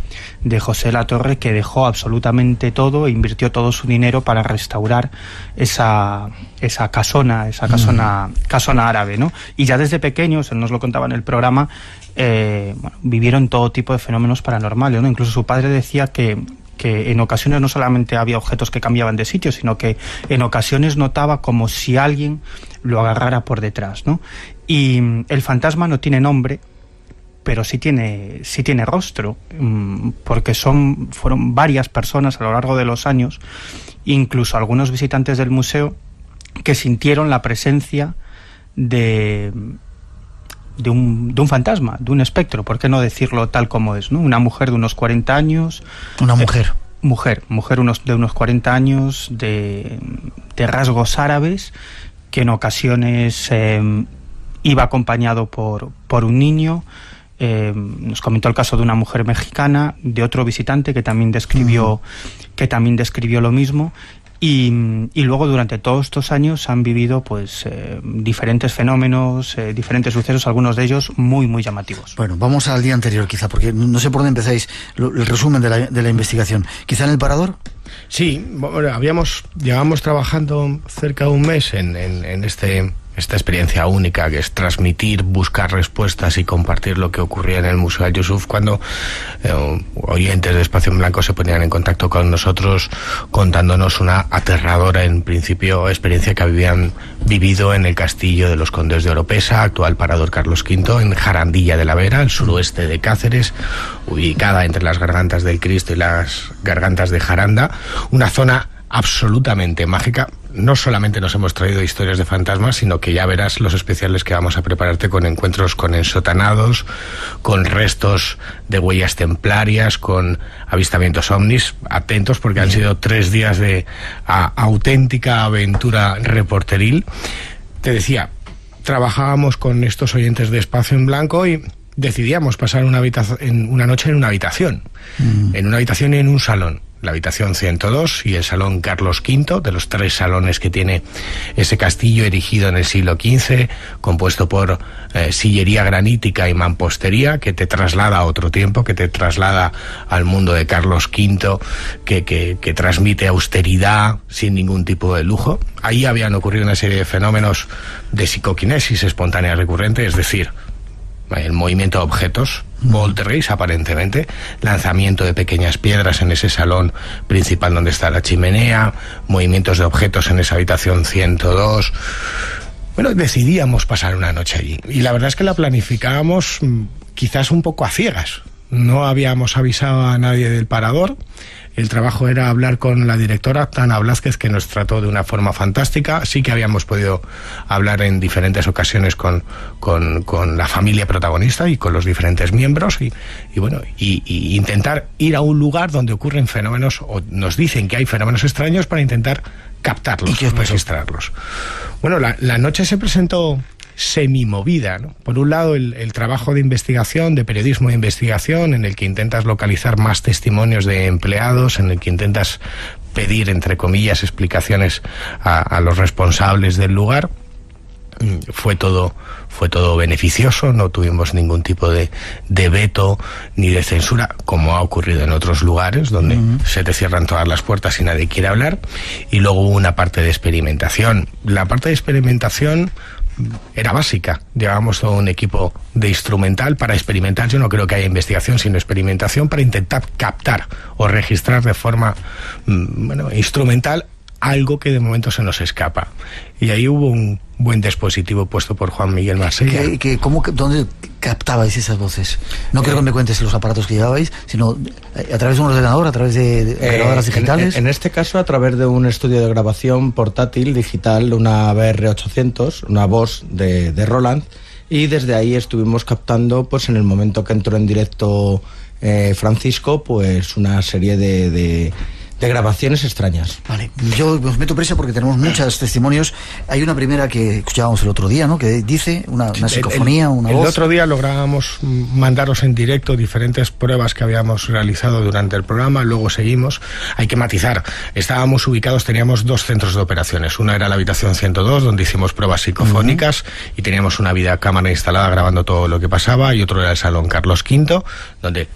Speaker 9: de José Latorre, que dejó absolutamente todo e invirtió todo su dinero para restaurar esa casona árabe, ¿no? Y ya desde pequeños, él nos lo contaba en el programa, vivieron todo tipo de fenómenos paranormales, ¿no? Incluso su padre decía que en ocasiones no solamente había objetos que cambiaban de sitio, sino que en ocasiones notaba como si alguien lo agarrara por detrás, ¿no? Y el fantasma no tiene nombre, pero sí tiene rostro, porque fueron varias personas a lo largo de los años, incluso algunos visitantes del museo que sintieron la presencia de un fantasma, de un espectro, ¿por qué no decirlo tal como es, ¿no? Una mujer de unos 40 años.
Speaker 1: Una mujer.
Speaker 9: Mujer de unos 40 años, de rasgos árabes, que en ocasiones iba acompañado por un niño. Nos comentó el caso de una mujer mexicana, de otro visitante que también describió lo mismo. Y luego durante todos estos años han vivido pues diferentes fenómenos, diferentes sucesos, algunos de ellos muy muy llamativos.
Speaker 1: Bueno, vamos al día anterior quizá, porque no sé por dónde empezáis el resumen de la investigación. ¿Quizá en el Parador?
Speaker 10: Sí, bueno, llevamos trabajando cerca de un mes en esta experiencia única que es transmitir, buscar respuestas y compartir lo que ocurría en el Museo Al-Yusuf, cuando oyentes de Espacio en Blanco se ponían en contacto con nosotros contándonos una aterradora, en principio, experiencia que habían vivido en el castillo de los Condes de Oropesa, actual Parador Carlos V, en Jarandilla de la Vera, al suroeste de Cáceres, ubicada entre las Gargantas del Cristo y las Gargantas de Jaranda, una zona absolutamente mágica. No solamente nos hemos traído historias de fantasmas, sino que ya verás los especiales que vamos a prepararte, con encuentros con ensotanados, con restos de huellas templarias, con avistamientos ovnis. Atentos, porque han sido 3 días de auténtica aventura reporteril. Te decía, trabajábamos con estos oyentes de Espacio en Blanco y decidíamos pasar una noche en una habitación. En una habitación y en un salón. La habitación 102 y el salón Carlos V, de los 3 salones que tiene ese castillo erigido en el siglo XV, compuesto por sillería granítica y mampostería, que te traslada a otro tiempo, que te traslada al mundo de Carlos V, que transmite austeridad sin ningún tipo de lujo. Ahí habían ocurrido una serie de fenómenos de psicoquinesis espontánea recurrente, es decir, el movimiento de objetos, poltergeist aparentemente, lanzamiento de pequeñas piedras en ese salón principal donde está la chimenea, movimientos de objetos en esa habitación 102. Bueno, decidíamos pasar una noche allí y la verdad es que la planificábamos quizás un poco a ciegas. No habíamos avisado a nadie del Parador. El trabajo era hablar con la directora, Tana Blázquez, que nos trató de una forma fantástica. Sí que habíamos podido hablar en diferentes ocasiones con la familia protagonista y con los diferentes miembros y intentar ir a un lugar donde ocurren fenómenos, o nos dicen que hay fenómenos extraños, para intentar captarlos, registrarlos. Bueno, la noche se presentó semimovida, ¿no? Por un lado, el trabajo de investigación, de periodismo de investigación, en el que intentas localizar más testimonios de empleados, en el que intentas pedir, entre comillas, explicaciones a los responsables del lugar. Fue todo beneficioso, no tuvimos ningún tipo de veto ni de censura, como ha ocurrido en otros lugares donde se te cierran todas las puertas y nadie quiere hablar. Y luego hubo una parte de experimentación. La parte de experimentación era básica. Llevábamos todo un equipo de instrumental para experimentar. Yo no creo que haya investigación, sino experimentación para intentar captar o registrar de forma instrumental algo que de momento se nos escapa. Y ahí hubo un buen dispositivo puesto por Juan Miguel Marsella.
Speaker 1: ¿Dónde captabais esas voces? No quiero que me cuentes los aparatos que llevabais, sino a través de un ordenador, a través de grabadoras digitales.
Speaker 8: En este caso, a través de un estudio de grabación portátil digital, una BR800, una voz de Roland, y desde ahí estuvimos captando, pues en el momento que entró en directo Francisco, pues una serie de grabaciones extrañas.
Speaker 1: Vale, yo os meto prisa porque tenemos muchos testimonios. Hay una primera que escuchábamos el otro día, ¿no? Que dice una psicofonía, una voz.
Speaker 10: El otro día lográbamos mandaros en directo diferentes pruebas que habíamos realizado durante el programa. Luego seguimos. Hay que matizar. Estábamos ubicados, teníamos 2 centros de operaciones. Una era la habitación 102, donde hicimos pruebas psicofónicas y teníamos una videocámara instalada grabando todo lo que pasaba. Y otro era el salón Carlos V, donde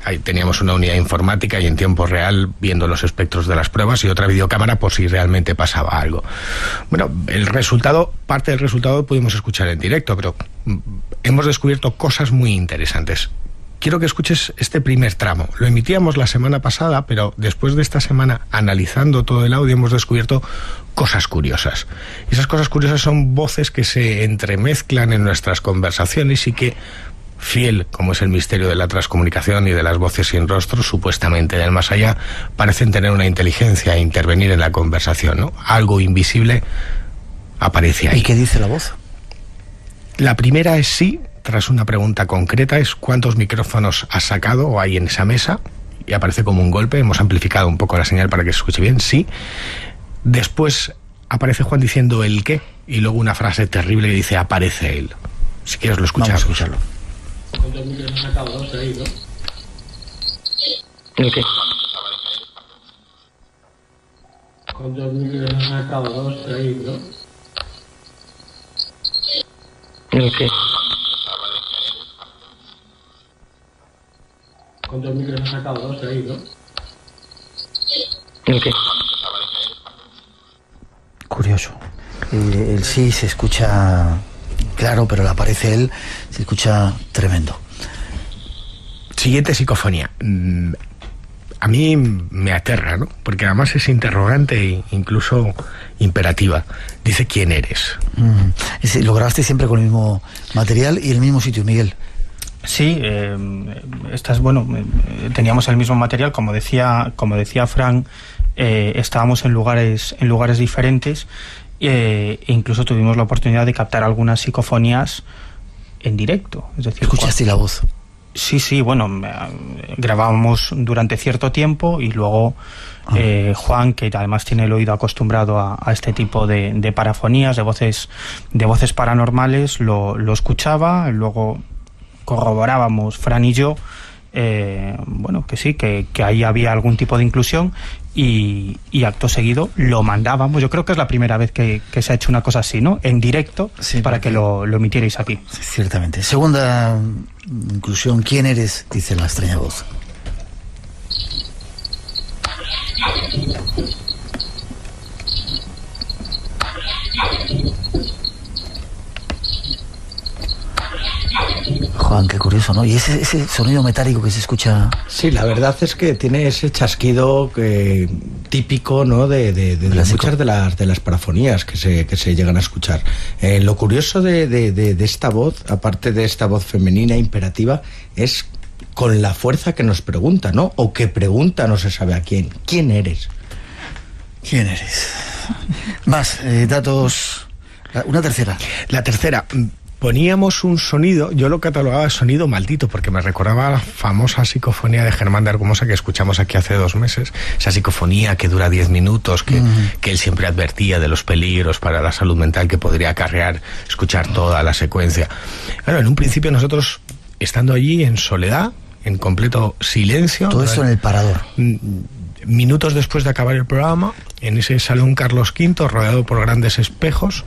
Speaker 10: ahí teníamos una unidad informática y en tiempo real viendo los espectros de las pruebas, y otra videocámara por si realmente pasaba algo. Bueno, parte del resultado pudimos escuchar en directo, pero hemos descubierto cosas muy interesantes. Quiero que escuches este primer tramo. Lo emitíamos la semana pasada, pero después de esta semana, analizando todo el audio, hemos descubierto cosas curiosas. Y esas cosas curiosas son voces que se entremezclan en nuestras conversaciones y que, fiel como es el misterio de la transcomunicación y de las voces sin rostro, supuestamente del más allá, parecen tener una inteligencia e intervenir en la conversación, ¿no? Algo invisible aparece ahí.
Speaker 1: ¿Y qué dice la voz?
Speaker 10: La primera es sí, tras una pregunta concreta, es ¿cuántos micrófonos has sacado o hay en esa mesa? Y aparece como un golpe, hemos amplificado un poco la señal para que se escuche bien, sí. Después aparece Juan diciendo el qué, y luego una frase terrible que dice aparece él. Si quieres lo escuchamos.
Speaker 1: Vamos a escucharlo.
Speaker 11: ¿Cuántos micrófonos has sacado? ¿Dos, tres, no?
Speaker 10: ¿El qué?
Speaker 11: ¿Cuántos micrófonos has sacado? ¿Dos, tres, no?
Speaker 10: ¿El qué?
Speaker 11: ¿Cuántos micrófonos has sacado? ¿Dos, tres, no?
Speaker 10: ¿El qué?
Speaker 1: Curioso. El sí se escucha claro, pero el aparece él se escucha tremendo.
Speaker 10: Siguiente psicofonía. A mí me aterra, ¿no? Porque además es interrogante e incluso imperativa. Dice ¿quién eres?
Speaker 1: ¿Lo grabaste siempre con el mismo material y el mismo sitio, Miguel?
Speaker 9: Sí, teníamos el mismo material, como decía Fran, estábamos en lugares diferentes e incluso tuvimos la oportunidad de captar algunas psicofonías en directo. Es decir,
Speaker 1: ¿escuchaste la voz?
Speaker 9: Sí, bueno, grabábamos durante cierto tiempo y luego Juan, que además tiene el oído acostumbrado a este tipo de parafonías, de voces paranormales, lo escuchaba, luego corroborábamos Fran y yo, que sí, que ahí había algún tipo de inclusión y acto seguido lo mandábamos. Yo creo que es la primera vez que se ha hecho una cosa así, ¿no? En directo, sí, para que lo emitierais aquí.
Speaker 1: Sí, ciertamente. Segunda inclusión, ¿quién eres? Dice la extraña voz. Juan, qué curioso, ¿no? Y ese sonido metálico que se escucha...
Speaker 8: Sí, la verdad es que tiene ese chasquido típico, ¿no? de muchas de las parafonías que se llegan a escuchar. Lo curioso de esta voz, aparte de esta voz femenina imperativa, es con la fuerza que nos pregunta, ¿no? O que pregunta, no se sabe a quién. ¿Quién eres?
Speaker 1: ¿Quién eres? Más datos... Una tercera.
Speaker 10: La tercera... Poníamos un sonido, yo lo catalogaba de sonido maldito, porque me recordaba a la famosa psicofonía de Germán de Argumosa que escuchamos aquí hace 2 meses, esa psicofonía que dura 10 minutos, que él siempre advertía de los peligros para la salud mental que podría acarrear escuchar toda la secuencia. Bueno, en un principio nosotros, estando allí en soledad, en completo silencio...
Speaker 1: Todo esto en el Parador.
Speaker 10: Minutos después de acabar el programa, en ese salón Carlos V, rodeado por grandes espejos,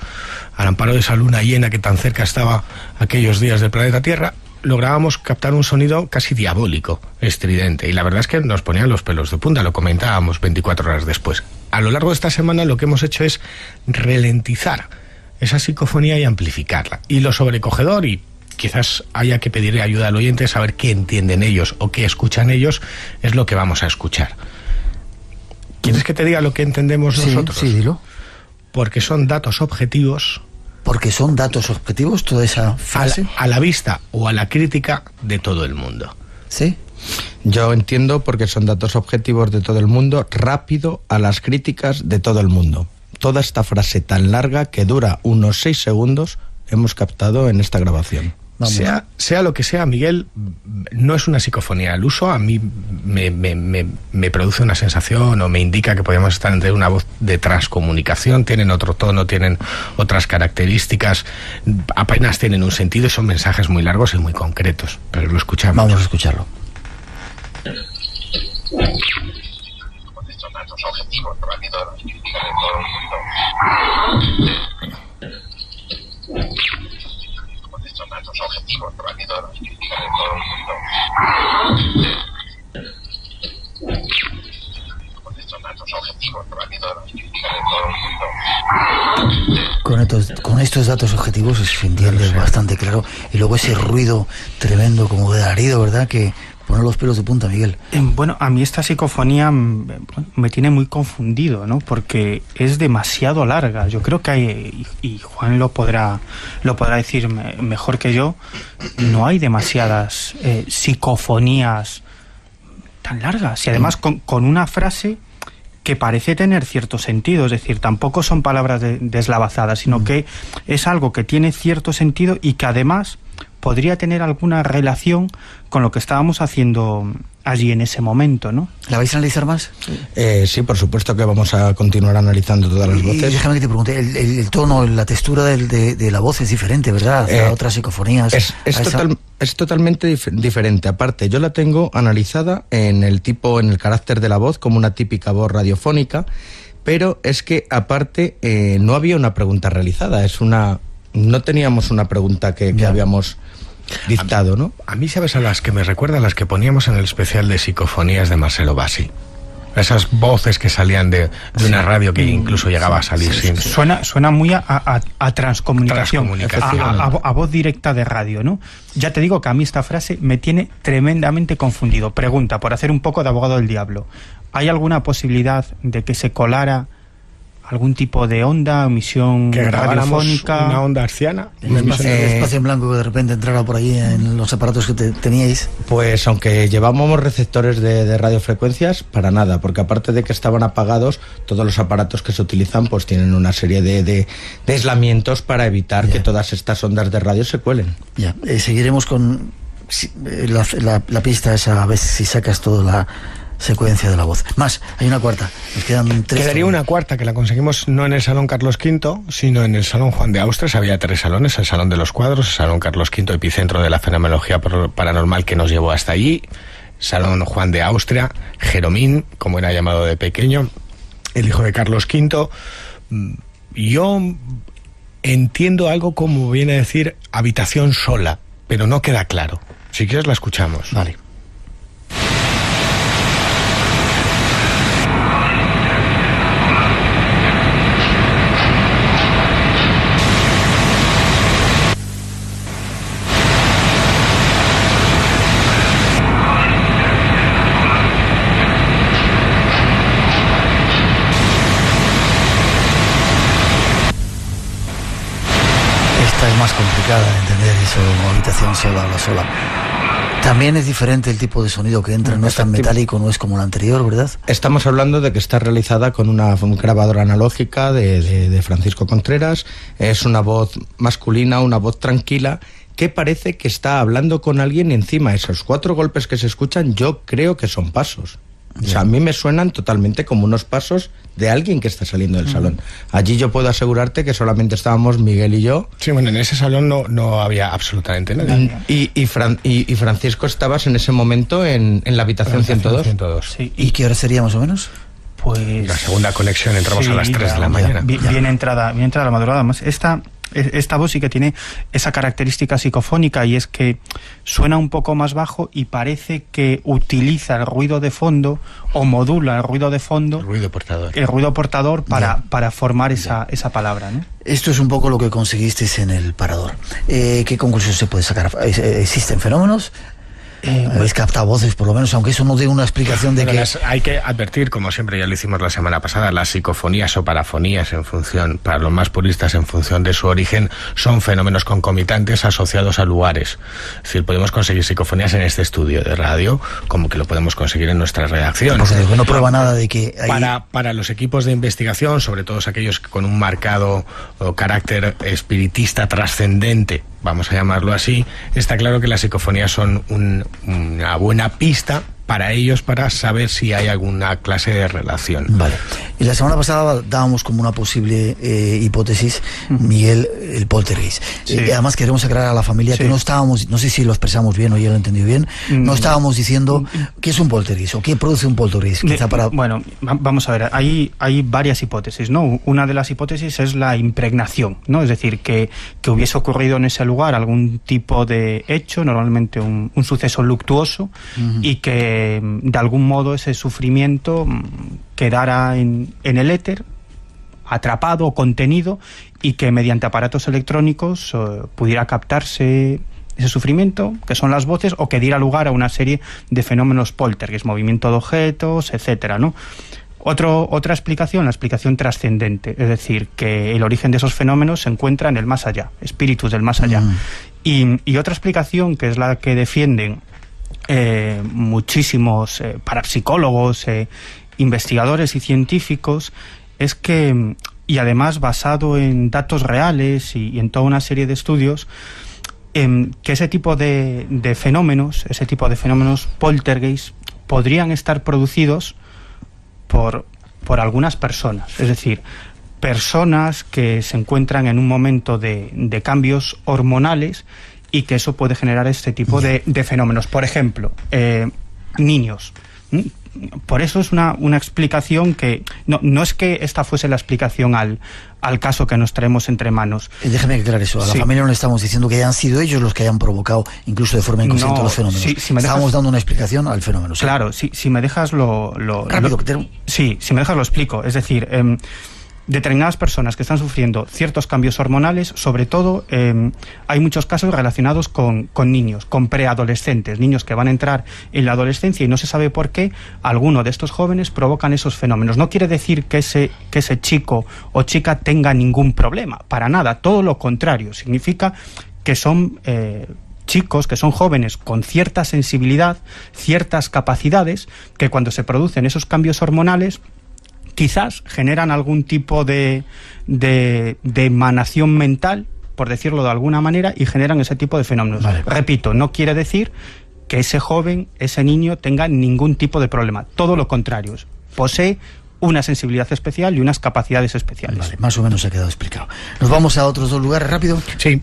Speaker 10: al amparo de esa luna llena que tan cerca estaba aquellos días del planeta Tierra, lográbamos captar un sonido casi diabólico, estridente, y la verdad es que nos ponían los pelos de punta, lo comentábamos 24 horas después. A lo largo de esta semana lo que hemos hecho es ralentizar esa psicofonía y amplificarla. Y lo sobrecogedor, y quizás haya que pedirle ayuda al oyente, saber qué entienden ellos o qué escuchan ellos, es lo que vamos a escuchar. ¿Quieres que te diga lo que entendemos nosotros?
Speaker 1: Sí, dilo.
Speaker 10: Porque son datos objetivos.
Speaker 1: Porque son datos objetivos, toda esa frase.
Speaker 10: A la vista o a la crítica de todo el mundo.
Speaker 1: ¿Sí?
Speaker 8: Yo entiendo porque son datos objetivos de todo el mundo, rápido a las críticas de todo el mundo. Toda esta frase tan larga que dura unos 6 segundos hemos captado en esta grabación.
Speaker 10: Sea lo que sea, Miguel, no es una psicofonía al uso. A mí me produce una sensación o me indica que podemos estar entre una voz de transcomunicación. Tienen otro tono, tienen otras características, apenas tienen un sentido y son mensajes muy largos y muy concretos. Pero lo escuchamos.
Speaker 1: Vamos a escucharlo.
Speaker 12: Objetivos rápido de las críticas de todo el
Speaker 1: mundo. Con estos datos objetivos se entiende bastante claro. Y luego ese ruido tremendo como de alarido, ¿verdad? Que pone los pelos de punta, Miguel.
Speaker 9: Bueno, a mí esta psicofonía me tiene muy confundido, ¿no? Porque es demasiado larga. Yo creo que hay, y Juan lo podrá decir mejor que yo, no hay demasiadas psicofonías tan largas. Y además con una frase que parece tener cierto sentido, es decir, tampoco son palabras deslavazadas, sino que es algo que tiene cierto sentido y que además podría tener alguna relación con lo que estábamos haciendo allí en ese momento, ¿no?
Speaker 1: ¿La vais a analizar más?
Speaker 8: Sí, por supuesto que vamos a continuar analizando todas las voces.
Speaker 1: Y déjame que te pregunte, el tono, la textura de la voz es diferente, ¿verdad? A otras psicofonías.
Speaker 8: Es totalmente diferente. Aparte, yo la tengo analizada en el carácter de la voz, como una típica voz radiofónica, pero es que aparte no había una pregunta realizada, no teníamos una pregunta que habíamos dictado, ¿no?
Speaker 10: A mí, ¿sabes a las que me recuerda? Las que poníamos en el especial de psicofonías de Marcelo Bassi. Esas voces que salían de una radio que incluso llegaba a salir sin...
Speaker 9: Suena muy a transcomunicación, a voz directa de radio, ¿no? Ya te digo que a mí esta frase me tiene tremendamente confundido. Pregunta, por hacer un poco de abogado del diablo, ¿hay alguna posibilidad de que se colara algún tipo de onda, emisión radiofónica?
Speaker 10: Una onda hertziana.
Speaker 1: Espacio en blanco que de repente entrara por ahí en los aparatos que teníais.
Speaker 8: Pues aunque llevábamos receptores de radiofrecuencias, para nada, porque aparte de que estaban apagados, todos los aparatos que se utilizan pues tienen una serie de aislamientos para evitar que todas estas ondas de radio se cuelen.
Speaker 1: Ya, seguiremos con la pista esa, a ver si sacas toda la secuencia de la voz. Más, hay una cuarta. Nos quedan 3.
Speaker 10: Quedaría una cuarta que la conseguimos no en el Salón Carlos V, sino en el Salón Juan de Austria. Había 3 salones: el Salón de los Cuadros, el Salón Carlos V, epicentro de la fenomenología paranormal que nos llevó hasta allí, Salón Juan de Austria, Jeromín, como era llamado de pequeño, el hijo de Carlos V. Yo entiendo algo como viene a decir habitación sola, pero no queda claro. Si quieres la escuchamos.
Speaker 1: Vale. Es más complicada de entender eso, habitación sola o la sola. También es diferente el tipo de sonido que entra, no es tan metálico, no es como la anterior, ¿verdad?
Speaker 8: Estamos hablando de que está realizada con una grabadora analógica de Francisco Contreras. Es una voz masculina, una voz tranquila, que parece que está hablando con alguien, y encima esos 4 golpes que se escuchan yo creo que son pasos. O sea, a mí me suenan totalmente como unos pasos de alguien que está saliendo del salón. Allí yo puedo asegurarte que solamente estábamos Miguel y yo.
Speaker 10: Sí, bueno, en ese salón no había absolutamente nadie.
Speaker 8: Y Francisco, estabas en ese momento en la habitación 102.
Speaker 9: Sí.
Speaker 1: ¿Y qué hora sería más o menos?
Speaker 9: Pues...
Speaker 10: La segunda conexión entramos a las 3 de la mañana.
Speaker 9: Bien entrada la madrugada. Más esta voz sí que tiene esa característica psicofónica, y es que suena un poco más bajo y parece que utiliza el ruido de fondo o modula el ruido de fondo, el ruido portador para formar esa palabra, ¿no?
Speaker 1: Esto es un poco lo que conseguisteis en el Parador. ¿Qué conclusión se puede sacar? ¿Existen fenómenos? ¿Habéis captado voces, por lo menos, aunque eso no dé una explicación de que...
Speaker 10: Hay que advertir, como siempre ya lo hicimos la semana pasada, las psicofonías o parafonías, para los más puristas, en función de su origen, son fenómenos concomitantes asociados a lugares. Es decir, podemos conseguir psicofonías en este estudio de radio, como que lo podemos conseguir en nuestra redacción.
Speaker 1: Porque no prueba nada de que...
Speaker 10: Para los equipos de investigación, sobre todo aquellos con un marcado carácter espiritista trascendente, vamos a llamarlo así, está claro que las psicofonías son una buena pista para ellos, para saber si hay alguna clase de relación.
Speaker 1: Vale. Y la semana pasada dábamos como una posible hipótesis, Miguel, el poltergeist.
Speaker 9: Sí.
Speaker 1: Además queremos aclarar a la familia que no estábamos, no sé si lo expresamos bien o yo lo he entendido bien, no estábamos diciendo qué es un poltergeist o qué produce un poltergeist.
Speaker 9: Bueno, vamos a ver, hay varias hipótesis, ¿no? Una de las hipótesis es la impregnación, ¿no? Es decir, que hubiese ocurrido en ese lugar algún tipo de hecho, normalmente un suceso luctuoso, y que de algún modo ese sufrimiento quedara en el éter, atrapado o contenido, y que mediante aparatos electrónicos pudiera captarse ese sufrimiento, que son las voces, o que diera lugar a una serie de fenómenos poltergeist, movimiento de objetos, etcétera, ¿no? Otra explicación, la explicación trascendente, es decir, que el origen de esos fenómenos se encuentra en el más allá, espíritus del más allá. Y otra explicación, que es la que defienden muchísimos parapsicólogos investigadores y científicos es que, y además basado en datos reales y en toda una serie de estudios, que ese tipo de fenómenos poltergeist, podrían estar producidos por algunas personas, es decir, personas que se encuentran en un momento de cambios hormonales y que eso puede generar este tipo de fenómenos. Por ejemplo, niños. Por eso es una explicación que... No es que esta fuese la explicación al caso que nos traemos entre manos.
Speaker 1: Déjeme aclarar eso. A la familia no le estamos diciendo que hayan sido ellos los que hayan provocado, incluso de forma inconsciente, los fenómenos. Estamos dando una explicación al fenómeno. ¿Sí?
Speaker 9: Claro, si me dejas si me dejas lo explico. Es decir, determinadas personas que están sufriendo ciertos cambios hormonales, sobre todo hay muchos casos relacionados con niños, con preadolescentes, niños que van a entrar en la adolescencia y no se sabe por qué alguno de estos jóvenes provocan esos fenómenos. No quiere decir que ese chico o chica tenga ningún problema, para nada, todo lo contrario. Significa que son chicos, que son jóvenes con cierta sensibilidad, ciertas capacidades, que cuando se producen esos cambios hormonales quizás generan algún tipo de emanación mental, por decirlo de alguna manera, y generan ese tipo de fenómenos. Vale. Repito, no quiere decir que ese joven, ese niño, tenga ningún tipo de problema. Todo lo contrario. Posee una sensibilidad especial y unas capacidades especiales.
Speaker 1: Vale, más o menos ha quedado explicado. ¿Nos vamos a otros dos lugares rápido?
Speaker 10: Sí,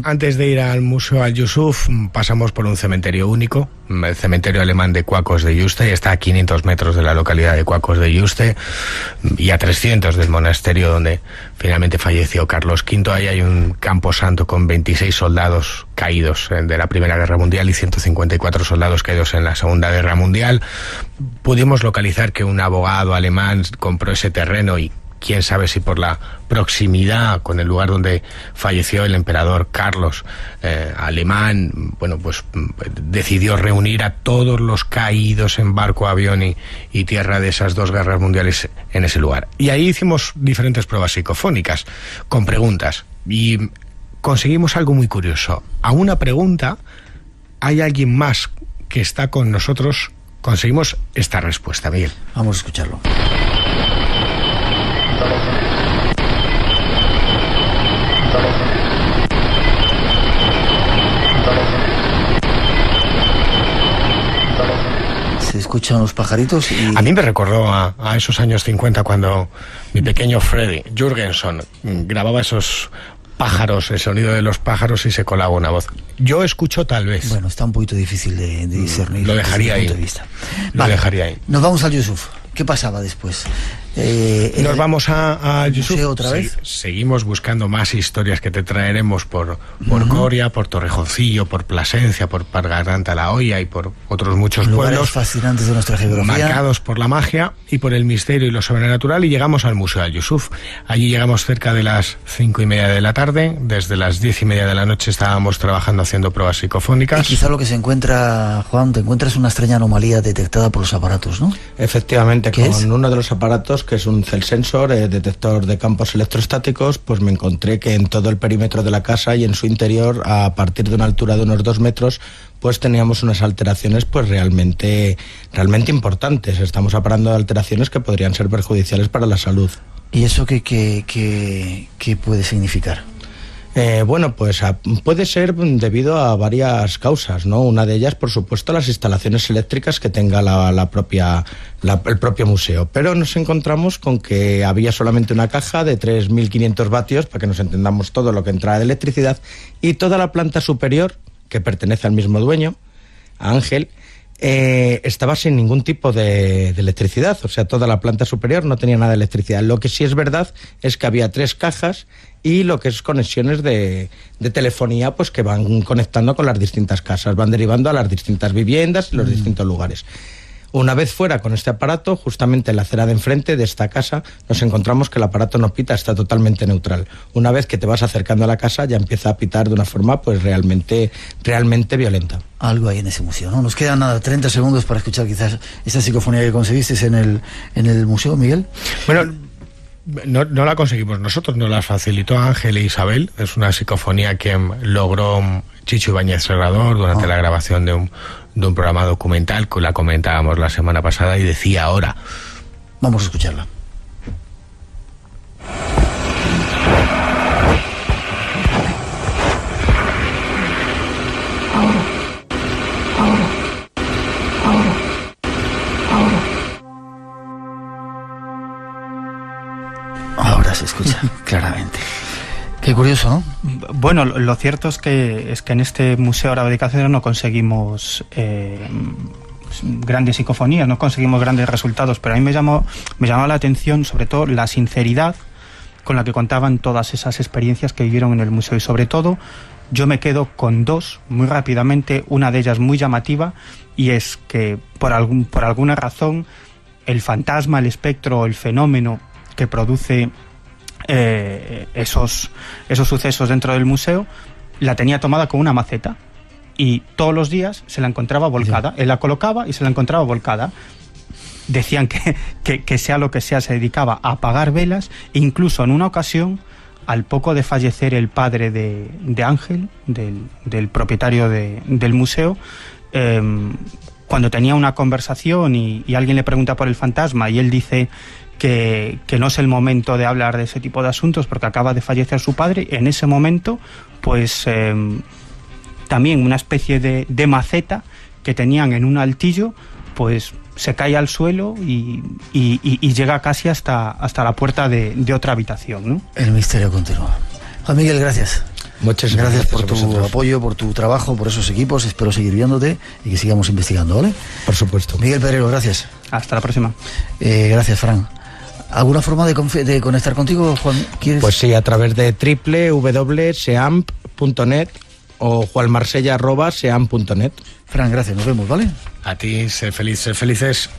Speaker 10: antes de ir al Museo Al-Yusuf, pasamos por un cementerio único, el cementerio alemán de Quacos de Yuste. Está a 500 metros de la localidad de Quacos de Yuste y a 300 del monasterio donde finalmente falleció Carlos V. Ahí hay un campo santo con 26 soldados caídos de la Primera Guerra Mundial y 154 soldados caídos en la Segunda Guerra Mundial. Pudimos localizar que un abogado alemán compró ese terreno y quién sabe si por la proximidad con el lugar donde falleció el emperador Carlos alemán, bueno, pues decidió reunir a todos los caídos en barco, avión y tierra de esas dos guerras mundiales en ese lugar. Y ahí hicimos diferentes pruebas psicofónicas con preguntas y conseguimos algo muy curioso. A una pregunta, ¿hay alguien más que está con nosotros? Conseguimos esta respuesta, Miguel.
Speaker 1: Vamos a escucharlo. Se escuchan los pajaritos y...
Speaker 10: A mí me recordó a esos años 50 cuando mi pequeño Freddy Jurgenson grababa esos pájaros, el sonido de los pájaros y se colaba una voz. Yo escucho tal vez.
Speaker 1: Bueno, está un poquito difícil de discernir.
Speaker 10: Lo dejaría ahí. Lo dejaría ahí.
Speaker 1: Nos vamos al Yusuf. ¿Qué pasaba después?
Speaker 10: Nos vamos a Yusuf
Speaker 1: otra vez.
Speaker 10: Seguimos buscando más historias que te traeremos por Coria, por Torrejoncillo, por Plasencia, por Pargaranta la Hoya y por otros muchos pueblos
Speaker 1: fascinantes de nuestra geografía,
Speaker 10: marcados por la magia y por el misterio y lo sobrenatural, y llegamos al Museo Al-Yusuf. Allí llegamos cerca de las 5:30 de la tarde. Desde las 10:30 de la noche estábamos trabajando haciendo pruebas psicofónicas.
Speaker 1: Y quizá lo que se encuentra, Juan, te encuentras una extraña anomalía detectada por los aparatos, ¿no?
Speaker 8: Efectivamente, con uno de los aparatos, que es un cell sensor, detector de campos electrostáticos, pues me encontré que en todo el perímetro de la casa y en su interior, a partir de una altura de unos 2 metros, pues teníamos unas alteraciones pues realmente importantes. Estamos hablando de alteraciones que podrían ser perjudiciales para la salud.
Speaker 1: ¿Y eso qué puede significar?
Speaker 8: Bueno, pues puede ser debido a varias causas, ¿no? Una de ellas, por supuesto, las instalaciones eléctricas que tenga el propio museo. Pero nos encontramos con que había solamente una caja de 3.500 vatios, para que nos entendamos todo lo que entraba de electricidad, y toda la planta superior, que pertenece al mismo dueño, a Ángel, estaba sin ningún tipo de electricidad. O sea, toda la planta superior no tenía nada de electricidad. Lo que sí es verdad es que había 3 cajas y lo que es conexiones de telefonía, pues que van conectando con las distintas casas, van derivando a las distintas viviendas y los distintos lugares. Una vez fuera con este aparato, justamente en la acera de enfrente de esta casa, nos encontramos que el aparato no pita, está totalmente neutral. Una vez que te vas acercando a la casa, ya empieza a pitar de una forma pues realmente violenta.
Speaker 1: Algo hay en ese museo, ¿no? Nos quedan 30 segundos para escuchar quizás esa psicofonía que conseguiste en el museo, Miguel.
Speaker 10: Bueno, No la conseguimos nosotros, nos la facilitó Ángel e Isabel. Es una psicofonía que logró Chicho Ibáñez Serrador durante la grabación de un programa documental que la comentábamos la semana pasada y decía ahora.
Speaker 1: Vamos a escucharla. Ahora se escucha claramente. Qué curioso, ¿no?
Speaker 9: Bueno, lo cierto es que en este Museo Árabe de Cáceres no conseguimos grandes psicofonías, no conseguimos grandes resultados, pero a mí me llamó la atención sobre todo la sinceridad con la que contaban todas esas experiencias que vivieron en el museo, y sobre todo yo me quedo con dos muy rápidamente, una de ellas muy llamativa, y es que por alguna razón el fantasma, el espectro, el fenómeno que produce esos sucesos dentro del museo la tenía tomada con una maceta, y todos los días se la encontraba volcada. Él la colocaba y se la encontraba volcada. Decían que sea lo que sea, se dedicaba a apagar velas. Incluso en una ocasión, al poco de fallecer el padre de Ángel, del propietario del museo, cuando tenía una conversación y alguien le pregunta por el fantasma y él dice que no es el momento de hablar de ese tipo de asuntos porque acaba de fallecer su padre, en ese momento pues también una especie de maceta que tenían en un altillo pues se cae al suelo y llega casi hasta la puerta de otra habitación, ¿no?
Speaker 1: El misterio continúa. Juan Miguel, gracias.
Speaker 8: Muchas
Speaker 1: gracias por tu apoyo, por tu trabajo, por esos equipos. Espero seguir viéndote y que sigamos investigando, ¿vale?
Speaker 8: Por supuesto.
Speaker 1: Miguel Pedrero, gracias.
Speaker 9: Hasta la próxima.
Speaker 1: Gracias, Fran. ¿Alguna forma de conectar contigo, Juan? ¿Quieres?
Speaker 8: Pues sí, a través de www.seamp.net o juanmarsella@seamp.net.
Speaker 1: Fran, gracias, nos vemos, ¿vale?
Speaker 10: A ti, ser feliz, ser felices.